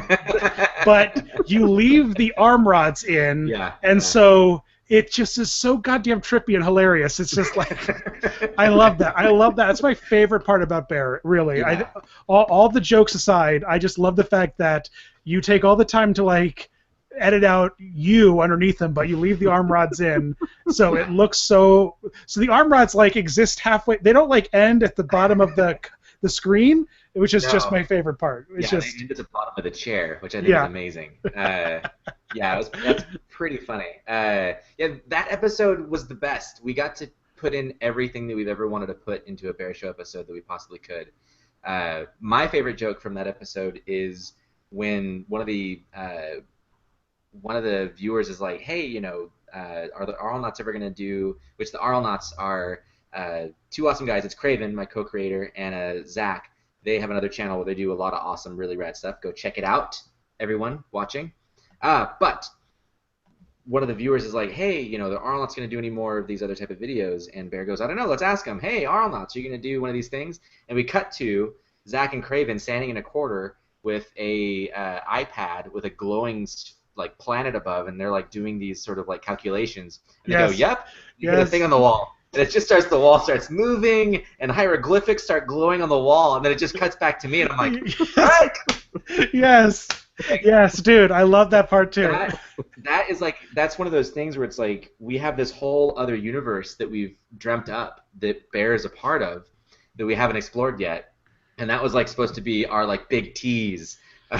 but you leave the arm rods in, and so it just is so goddamn trippy and hilarious. It's just like, I love that. I love that. That's my favorite part about Bear, really. Yeah. All the jokes aside, I just love the fact that you take all the time to, like, edit out you underneath them, but you leave the arm rods in, so it looks so the arm rods, like, exist halfway. They don't, like, end at the bottom of the screen, which is just my favorite part. It's they just end at the bottom of the chair, which I think is amazing. That's pretty funny. That episode was the best. We got to put in everything that we've ever wanted to put into a Bear Show episode that we possibly could. My favorite joke from that episode is when one of the viewers is like, "Hey, are the Arlnauts ever gonna do?" Which the Arlnauts are two awesome guys. It's Craven, my co-creator, and Zach. They have another channel where they do a lot of awesome, really rad stuff. Go check it out, everyone watching. But one of the viewers is like, "Hey, the Arlnauts gonna do any more of these other type of videos?" And Bear goes, "I don't know. Let's ask them. Hey, Arlnauts, are you gonna do one of these things?" And we cut to Zach and Craven standing in a corner with a iPad with a glowing planet above, and they're like doing these sort of like calculations. And they go, "Yep." You get a thing on the wall. And it just starts, the wall starts moving, and hieroglyphics start glowing on the wall, and then it just cuts back to me, and I'm like, "What?" Yes, dude, I love that part too. That is like, that's one of those things where it's like, we have this whole other universe that we've dreamt up that Bear is a part of that we haven't explored yet, and that was like supposed to be our like big tease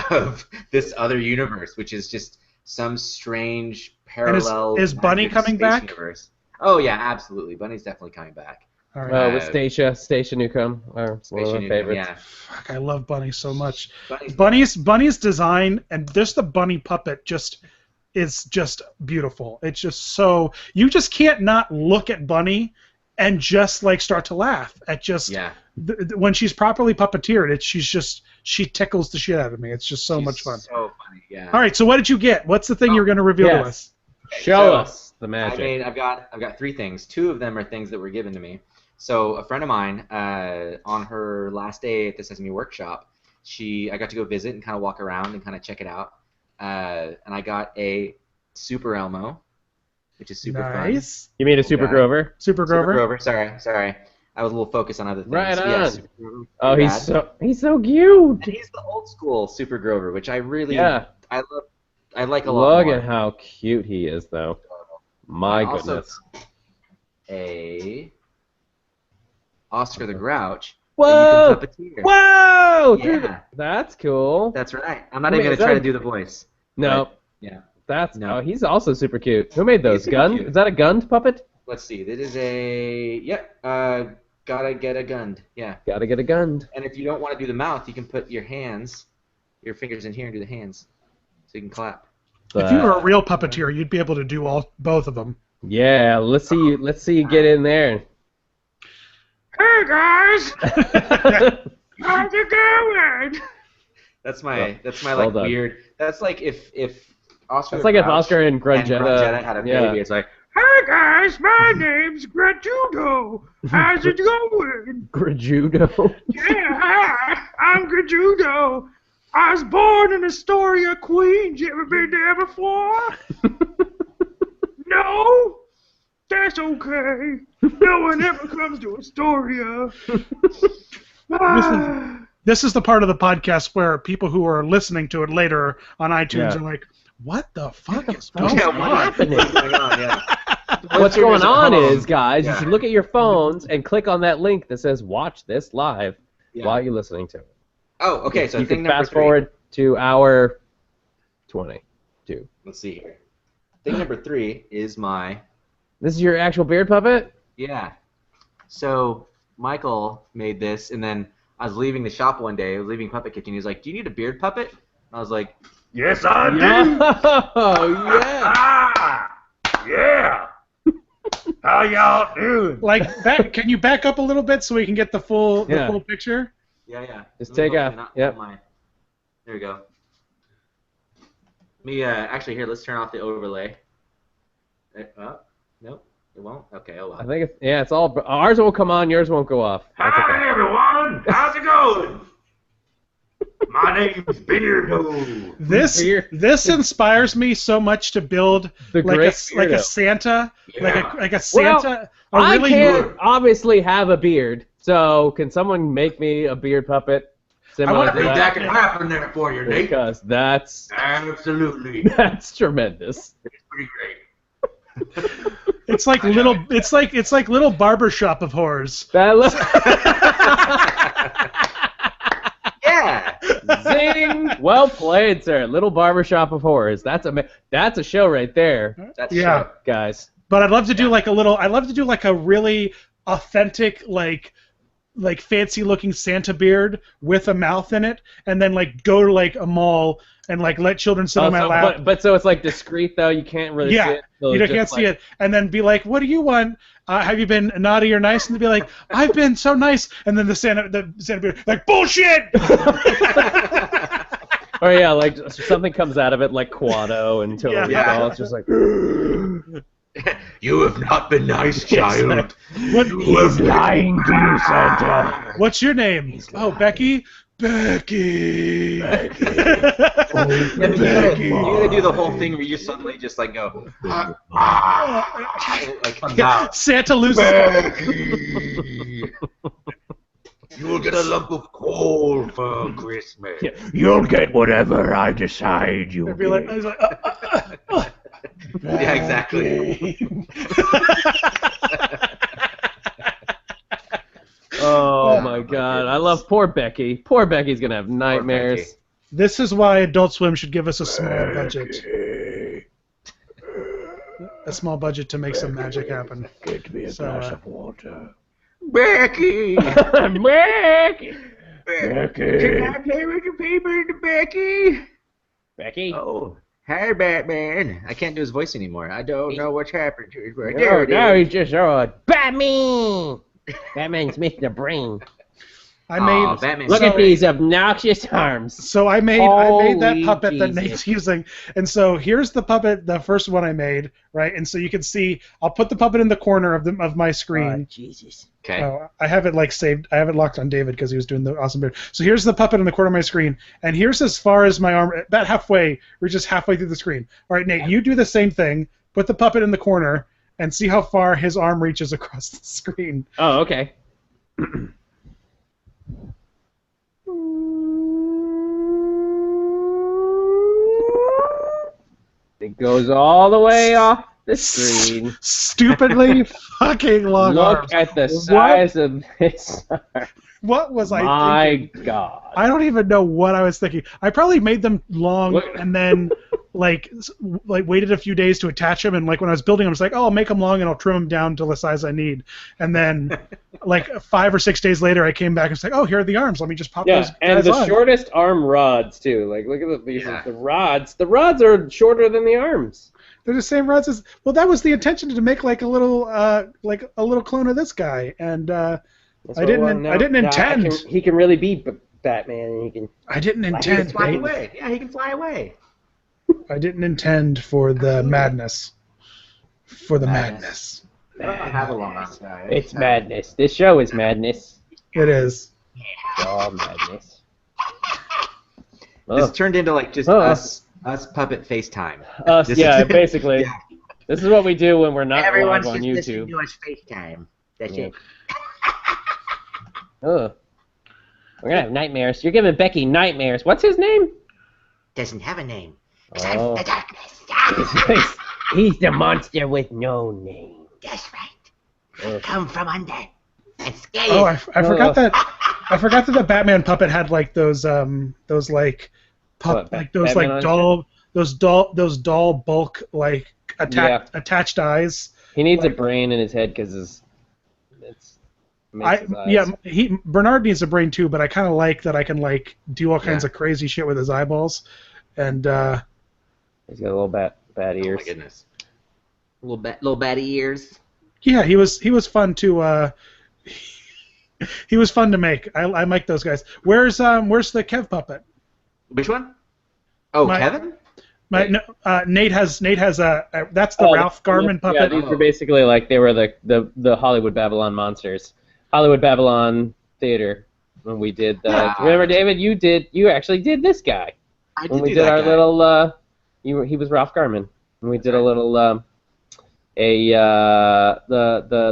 of this other universe, which is just some strange parallel. And is Bunny coming back? Universe. Oh yeah, absolutely. Bunny's definitely coming back. All right. With Stacia Newcomb, one of my favorites. Yeah. Fuck, I love Bunny so much. Bunny's design and just the Bunny puppet is just beautiful. It's just so, you just can't not look at Bunny and just like start to laugh at just when she's properly puppeteered. She tickles the shit out of me. It's just so much fun. So funny, yeah. All right, so what did you get? What's the thing you're going to reveal to us? Show us the magic. I've got three things. Two of them are things that were given to me. So a friend of mine, on her last day at the Sesame Workshop, I got to go visit and kind of walk around and kind of check it out. And I got a Super Elmo, which is super fun. You mean a Super Grover? Super Grover. Sorry. I was a little focused on other things. Right on. Yes, oh, he's so cute. And he's the old school Super Grover, which I really I love. I like a lot more. Look at how cute he is, though. My goodness. A Oscar the Grouch. Whoa! That you can puppeteer. Whoa! Yeah. Dude, that's cool. That's right. I'm not even going to try to do the voice. No. But, yeah. Oh, he's also super cute. Who made those? Gun? Is that a Gund puppet? Let's see. That is a... gotta get a Gund. Yeah. Gotta get a Gund. And if you don't want to do the mouth, you can put your fingers in here and do the hands. So you can clap. If you were a real puppeteer, you'd be able to do both of them. Yeah, let's see you get in there. Hey guys! How's it going? That's my like weird. That's like if Oscar. That's like if Oscar and Grunjetta had a baby. It's like, hey guys, my name's Grajudo. How's it going? Grajudo. Yeah, hi. I'm Grajudo. I was born in Astoria, Queens. You ever been there before? No? That's okay. No one ever comes to Astoria. This is the part of the podcast where people who are listening to it later on iTunes are like, what the fuck is going on? What's going on is, guys, you should look at your phones and click on that link that says watch this live while you're listening to it. Oh, okay, so you thing can number fast 3. forward to hour 22. Let's see here. Thing number 3 is my... This is your actual beard puppet? Yeah. So Michael made this, and then I was leaving the shop one day. I was leaving Puppet Kitchen. He was like, "Do you need a beard puppet?" And I was like, "Yes, I do." Oh, yeah. Yeah. How y'all doing? Like, can you back up a little bit so we can get the full picture? Yeah. Just take out. Yep. There we go. Actually, here, let's turn off the overlay. Nope, it won't. Okay, oh well. I think it's all. Ours will come on, yours won't go off. Hi, everyone. How's it going? My name's Beardo. This inspires me so much to build like a Santa, like a Santa. Well, I can't obviously have a beard, so can someone make me a beard puppet? I think that can happen there for you, Nate. Because that's absolutely tremendous. It's pretty great. It's like little barbershop of horrors. Yeah. Zing! Well played, sir. Little barbershop of horrors. That's a show right there. That's yeah, show. Guys. But I'd love to do like a really authentic like fancy looking Santa beard with a mouth in it, and then like go to like a mall and like let children sit on my lap. But so it's like discreet though. You can't really see it. So you can't see it. And then be like, "What do you want? Have you been naughty or nice?" And they'd be like, "I've been so nice." And then the Santa beard like, "Bullshit!" Or yeah, like something comes out of it like Quado and Total Recall. It's just like. You have not been nice, child. He's lying to you, Santa. What's your name? Oh, Becky. Becky. Becky. You gotta do the whole thing where you suddenly just like go. Like comes out. Santa loses. Becky. You will get a lump of coal for Christmas. Yeah. You'll get whatever I decide you get. Yeah, exactly. Oh my God! I love poor Becky. Poor Becky's gonna have nightmares. This is why Adult Swim should give us a small budget. A small budget to make some magic happen. Get me a glass of water. Becky! Becky! Becky! Can I play with your paper, Becky? Becky? Oh. Hey, Batman. I can't do his voice anymore. I don't know what's happened to his voice. Now he's just Batman! Batman's Mr. Brain. Look at these obnoxious arms. So I made that puppet that Nate's using, and so here's the puppet, the first one I made, right? And so you can see, I'll put the puppet in the corner of my screen. Oh, Jesus. Okay. I have it like saved. I have it locked on David because he was doing the awesome beard. So here's the puppet in the corner of my screen, and here's as far as my arm, about halfway. We're just halfway through the screen. All right, Nate, you do the same thing. Put the puppet in the corner and see how far his arm reaches across the screen. Oh, okay. It goes all the way off the screen. Stupidly fucking long arms. Look at the size of this arm. What was I thinking? My God. I don't even know what I was thinking. I probably made them long and then like waited a few days to attach them, and like when I was building them, I was like, oh, I'll make them long and I'll trim them down to the size I need. And then like 5 or 6 days later, I came back and was like, oh, here are the arms. Let me just pop those guys and the on. shortest arm rods too. Like look at the rods. The rods are shorter than the arms. They're the same rods as. Well, that was the intention, to make like a little clone of this guy, and I didn't intend. He can really be Batman, and he can. I didn't intend. He can fly away. Yeah, he can fly away. I didn't intend for the madness. For the madness. I don't have a long arm guy. It's madness. This show is madness. It is. Oh, madness. This turned into like just us puppet FaceTime. Basically. Yeah. This is what we do when we're not live on YouTube. Everyone's just listening to us FaceTime. That's it. Oh. We're gonna have nightmares. You're giving Becky nightmares. What's his name? Doesn't have a name. Oh. The darkness. He's the monster with no name. That's right. Come from under and scare you. Oh, I forgot that. I forgot that the Batman puppet had like those doll bulk like attached eyes. He needs a brain in his head because Bernard needs a brain too, but I kind of like that I can like do all kinds of crazy shit with his eyeballs, and he's got little bat ears. Oh my goodness. Little bat ears. Yeah, he was fun to he was fun to make. I like those guys. Where's the Kev puppet? Which one? Oh, My- Kevin? No, Nate has a that's the Ralph Garman puppet. Yeah, these were basically like they were the Hollywood Babylon monsters. Hollywood Babylon Theater. When we did remember, David, you actually did this guy. I when did we do did that our guy. little he was Ralph Garman. And we did a little the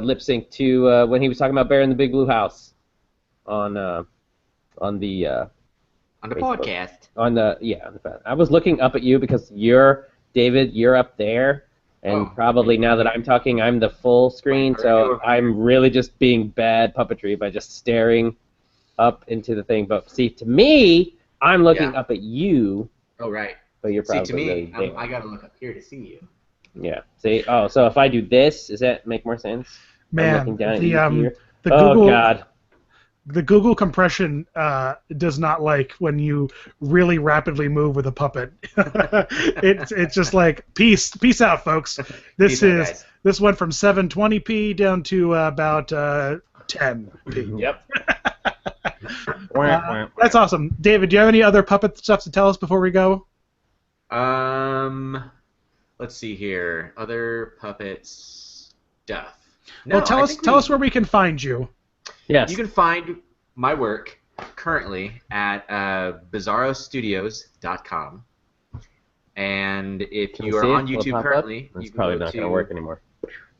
lip sync to when he was talking about Bear in the Big Blue House on the On the podcast. on the I was looking up at you because David, you're up there, and probably now that I'm talking, I'm the full screen, so I'm really just being bad puppetry by just staring up into the thing. But see, to me, I'm looking up at you. Oh, right. But you're probably to me, really there. I gotta look up here to see you. Yeah. See. Oh, so if I do this, does that make more sense? Man, I'm looking down at the you here. Google God. the Google compression does not like when you really rapidly move with a puppet. it's just like peace out, folks. This went from 720p down to about 10p. Yep. That's awesome, David. Do you have any other puppet stuff to tell us before we go? Let's see here. Other puppet stuff. No, Well, tell us where we can find you. Yes. You can find my work currently at bizarrostudios.com. And if you are on YouTube currently, it's you can probably go not going to work anymore.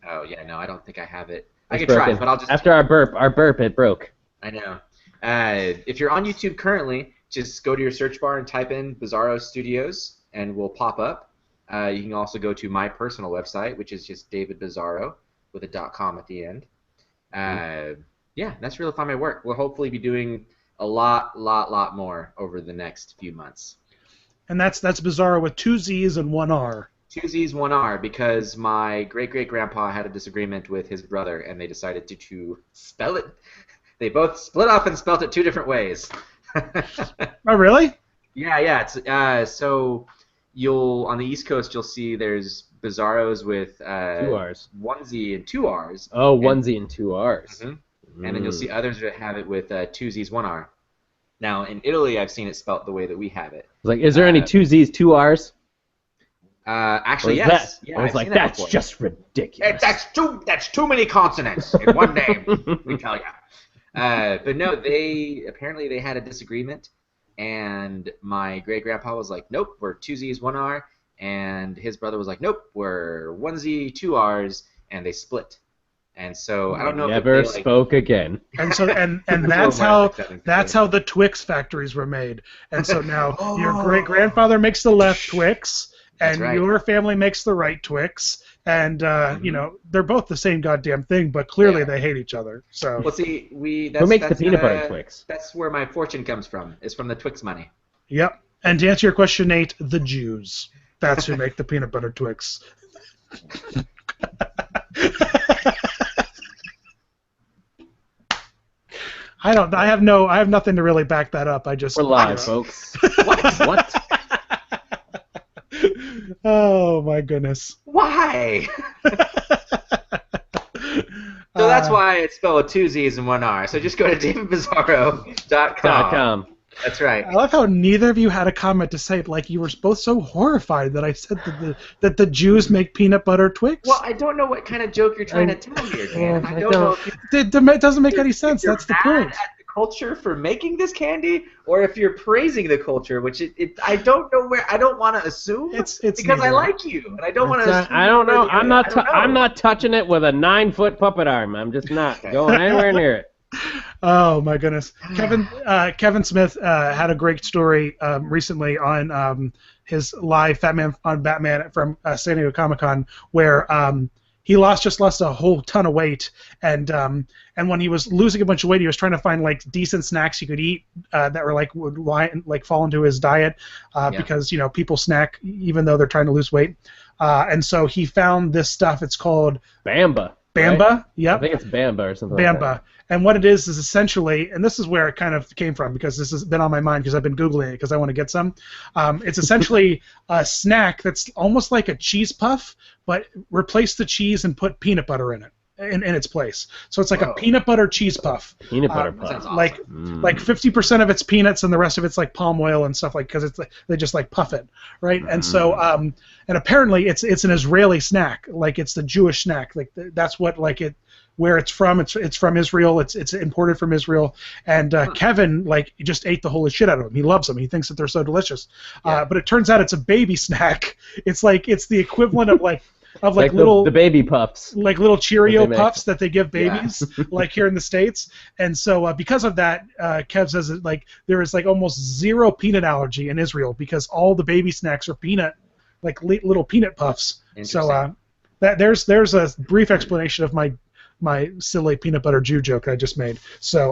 Oh yeah, no, I don't think I have it. I It's can try, broken. but I'll just. After our burp, it broke. I know. If you're on YouTube currently, just go to your search bar and type in Bizzaro Studios, and we'll pop up. You can also go to my personal website, which is just David Bizzaro with a .com at the end. Yeah, that's where you'll find my work. We'll hopefully be doing a lot more over the next few months. And that's Bizarro with 2 Z's and 1 R. 2 Z's, 1 R, because my great-great-grandpa had a disagreement with his brother, and they decided to spell it. They both split up and spelt it 2 different ways. Oh, really? Yeah. It's so you'll on the East Coast you'll see there's Bizarros with 2 R's. 1 Z and 2 R's. Oh, 1 Z and 2 R's. Mm-hmm. And then you'll see others that have it with 2 Z's, 1 R. Now in Italy, I've seen it spelt the way that we have it. Like, is there any 2 Z's, 2 R's? Actually, yes. Yeah, I was like, that's just ridiculous. That's too many consonants in one name. We tell you. But no, apparently they had a disagreement, and my great grandpa was like, nope, we're 2 Z's, 1 R, and his brother was like, nope, we're 1 Z, 2 R's, and they split. And so I don't know. Never spoke again. And so and that's how the Twix factories were made. And so now your great grandfather makes the left Twix, and your family makes the right Twix, and you know, they're both the same goddamn thing, but clearly they hate each other. So well, see, who makes the peanut butter Twix? That's where my fortune comes from. It's from the Twix money. Yep. And to answer your question, Nate, the Jews. That's who make the peanut butter Twix. I have nothing to really back that up. We're live, folks. What? Oh my goodness. Why? So that's why it's spelled with 2 Z's and 1 R. So just go to davidbizzaro.com. That's right. I love how neither of you had a comment to say. Like, you were both so horrified that I said that the Jews make peanut butter Twix. Well, I don't know what kind of joke you're trying to tell here, Dan. I don't know if it doesn't make any sense. That's the point. At the culture for making this candy, or if you're praising the culture, which I don't know where. I don't want to assume. It's because neither. I like you, and I don't want to. I don't know. I'm not touching it with a 9-foot puppet arm. I'm just not going anywhere near it. Oh my goodness, Kevin Smith had a great story recently on his live Batman from San Diego Comic-Con, where he lost a whole ton of weight, and when he was losing a bunch of weight, he was trying to find like decent snacks he could eat that were would fall into his diet because people snack even though they're trying to lose weight, and so he found this stuff. It's called Bamba. Bamba, right? Yep. I think it's Bamba or something Bamba. like that. And what it is essentially, and this is where it kind of came from because this has been on my mind because I've been Googling it because I want to get some. It's essentially a snack that's almost like a cheese puff, but replace the cheese and put peanut butter in it. in its place. So it's like a peanut butter cheese puff. Peanut butter puff. Sounds awesome. Like 50% of it's peanuts and the rest of it's like palm oil and stuff, like, because they just like puff it, right? And so and apparently it's an Israeli snack, like it's the Jewish snack, like that's what like it. Where it's from Israel. It's imported from Israel, and Kevin like just ate the holy shit out of them. He loves them. He thinks that they're so delicious. But it turns out it's a baby snack. It's the equivalent of like little the baby puffs, like little Cheerio puffs that they give babies, like here in the States. And so because of that, Kev says that like there is like almost zero peanut allergy in Israel because all the baby snacks are peanut, like little peanut puffs. So there's a brief explanation of my silly peanut butter Jew joke I just made. So,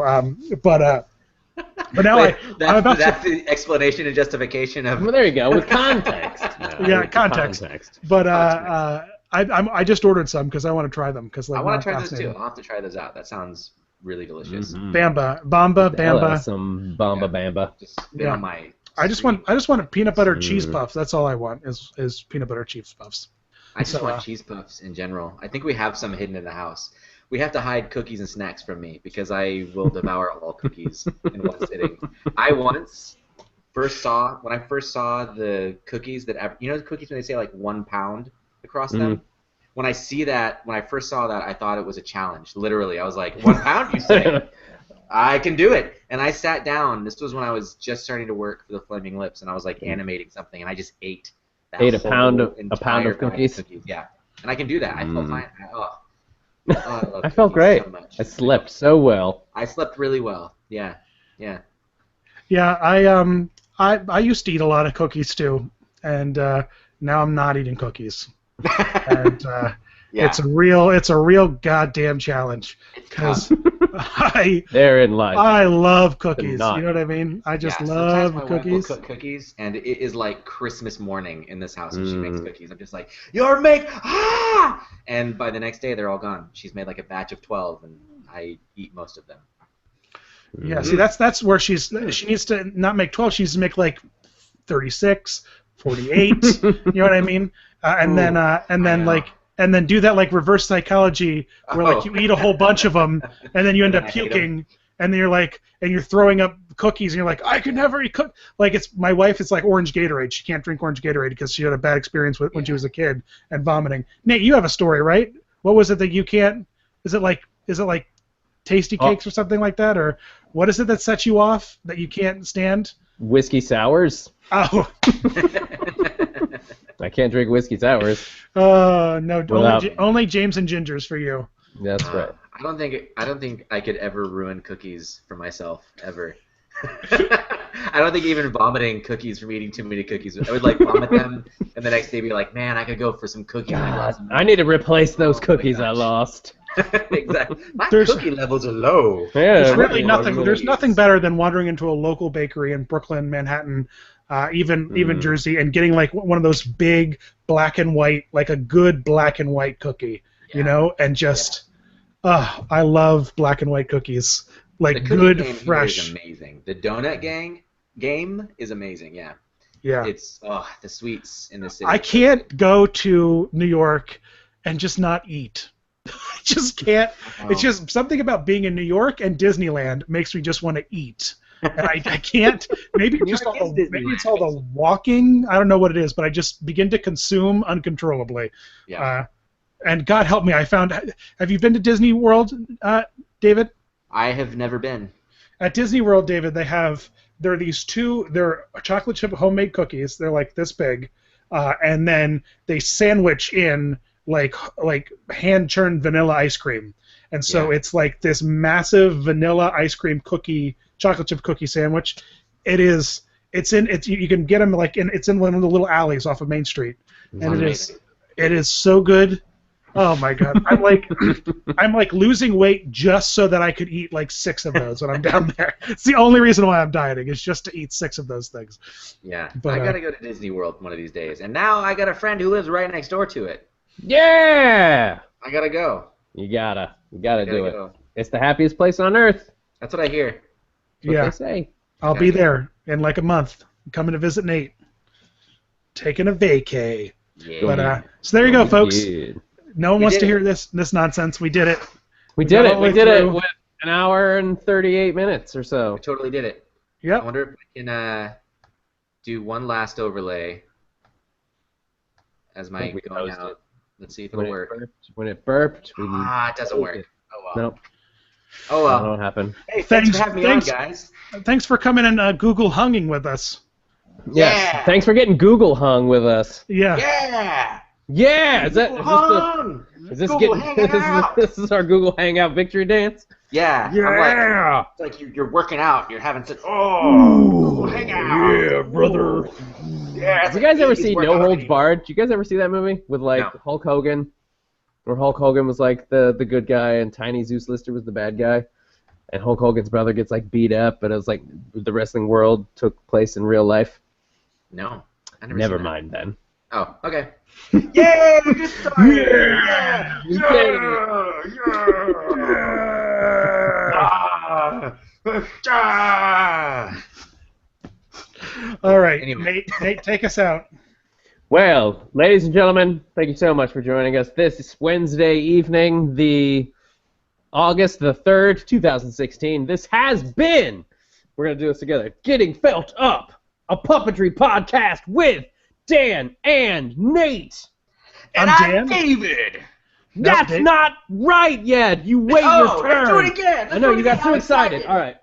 but now that's the explanation and justification of. Well, there you go, with context. Context. But I just ordered some because I want to try them because like, I want to try those too. I'll have to try those out. That sounds really delicious. Bamba. Some Bamba. I just want a peanut butter cheese puff. That's all I want is peanut butter cheese puffs. I just want cheese puffs in general. I think we have some hidden in the house. We have to hide cookies and snacks from me because I will devour all cookies in one sitting. When I first saw the cookies that the cookies when they say like 1 pound across them. When I first saw that, I thought it was a challenge. Literally, I was like, 1 pound, you say? I can do it. And I sat down. This was when I was just starting to work for the Flaming Lips, and I was like animating something, and I just ate. A pound of cookies. Yeah, and I can do that. I felt fine. I felt great. So much. I slept so well. I slept really well. Yeah. I used to eat a lot of cookies too, and now I'm not eating cookies. And it's a real goddamn challenge because therein lies. I love cookies. You know what I mean? I just love cookies. Cook cookies, and it is like Christmas morning in this house when she makes cookies. I'm just like, you're and by the next day they're all gone. She's made like a batch of 12, and I eat most of them. Yeah, see that's where she needs to not make 12. She needs to make like 36, 48. You know what I mean? And then do that like reverse psychology where like you eat a whole bunch of them and then you end up puking and then you're like and you're throwing up cookies and you're like I could never eat like my wife is like orange Gatorade. She can't drink orange Gatorade because she had a bad experience when she was a kid and vomiting. Nate, you have a story, right? What was it that you can't? Is it like tasty cakes or something like that, or what is it that sets you off that you can't stand? Whiskey sours. Oh. I can't drink whiskey sours. No, only James and Gingers for you. That's right. I don't think I could ever ruin cookies for myself ever. I don't think even vomiting cookies from eating too many cookies. I would like vomit them, and the next day be like, man, I could go for some cookies. I need to replace those cookies I lost. Exactly. My cookie levels are low. Yeah, there's really nothing. There's nothing better than wandering into a local bakery in Brooklyn, Manhattan, even Jersey, and getting like one of those big black and white, like a good black and white cookie, you know, and just, I love black and white cookies, like good fresh. Is amazing. The donut game is amazing. Yeah. Yeah. It's the sweets in the city. I can't go to New York and just not eat. I just can't. It's just something about being in New York and Disneyland makes me just want to eat. And I can't. Maybe it's all the walking. I don't know what it is, but I just begin to consume uncontrollably. Yeah. And God help me, I found. Have you been to Disney World, David? I have never been. At Disney World, David, there are these they're chocolate chip homemade cookies. They're like this big, and then they sandwich in like hand churned vanilla ice cream, and so it's like this massive vanilla ice cream cookie, chocolate chip cookie sandwich. You can get them it's in one of the little alleys off of Main Street, and it is so good. Oh my God, I'm like losing weight just so that I could eat like 6 of those when I'm down there. It's the only reason why I'm dieting is just to eat 6 of those things. Yeah, but I gotta go to Disney World one of these days, and now I got a friend who lives right next door to it. Yeah! I gotta go. You gotta do it. It's the happiest place on earth. That's what I hear. That's what they say. I'll be there in like a month. I'm coming to visit Nate. Taking a vacay. Yeah. But so there you go, folks. Good. No one wants to hear this nonsense. We did it. We did it. We did it with an hour and 38 minutes or so. We totally did it. Yep. I wonder if we can do one last overlay as my going out. Let's see if it'll work. When it burped, it doesn't work. Oh well. Nope. Oh well. I don't know what happened. Hey, thanks for having me on, guys. Thanks for coming and Google hunging with us. Yes. Yeah. Thanks for getting Google hung with us. Yeah. Yeah. Yeah. Is this our Google Hangout victory dance? Yeah. Yeah. It's like you're working out. You're having such Google Hangout. Yeah, brother. Yeah. Did you guys ever see No Holds Barred? Did you guys ever see that movie with Hulk Hogan? Where Hulk Hogan was like the good guy and Tiny Zeus Lister was the bad guy, and Hulk Hogan's brother gets like beat up, but it was like the wrestling world took place in real life. No, I never mind then. Oh, okay. Yay! Good story. Yeah! All right, Anyway. Nate, take us out. Well, ladies and gentlemen, thank you so much for joining us this Wednesday evening, the August the 3rd, 2016. This has been, we're going to do this together, Getting Felt Up, a puppetry podcast with Dan and Nate. And I'm David. That's not right yet. You wait your turn. Let's do it again. I know, you got too excited. All right.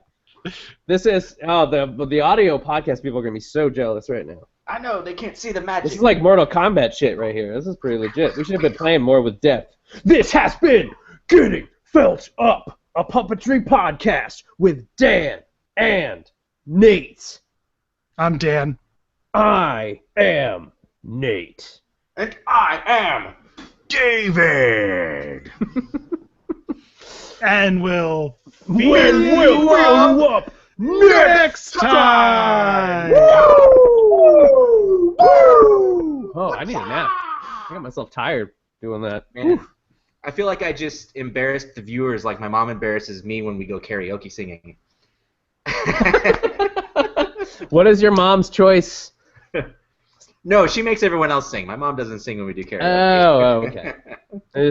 This is, the audio podcast people are going to be so jealous right now. I know, they can't see the magic. This is like Mortal Kombat shit right here. This is pretty legit. We should have been playing more with depth. This has been Getting Felt Up, a puppetry podcast with Dan and Nate. I'm Dan. I am Nate. And I am David. And we'll We'll up next time. Oh, I need a nap. I got myself tired doing that. Man, I feel like I just embarrassed the viewers like my mom embarrasses me when we go karaoke singing. What is your mom's choice? No, she makes everyone else sing. My mom doesn't sing when we do karaoke. Oh, okay.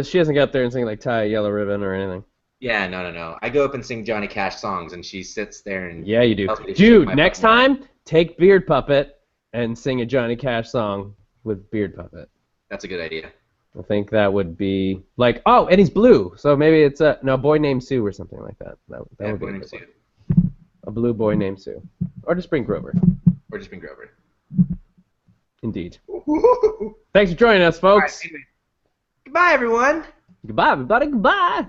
She doesn't get up there and sing like Tie a Yellow Ribbon or anything. Yeah, no. I go up and sing Johnny Cash songs, and she sits there and... Yeah, you do. tells me to shake Dude, my next button. time, take Beard Puppet and sing a Johnny Cash song with Beard Puppet. That's a good idea. I think that would be like, oh, and he's blue, so maybe it's a Boy Named Sue or something like that. That would be Boy a Named good Sue. one. A blue boy named Sue, or just bring Grover. Or just bring Grover. Indeed. Thanks for joining us, folks. All right, anyway. Goodbye, everyone. Goodbye, everybody. Goodbye.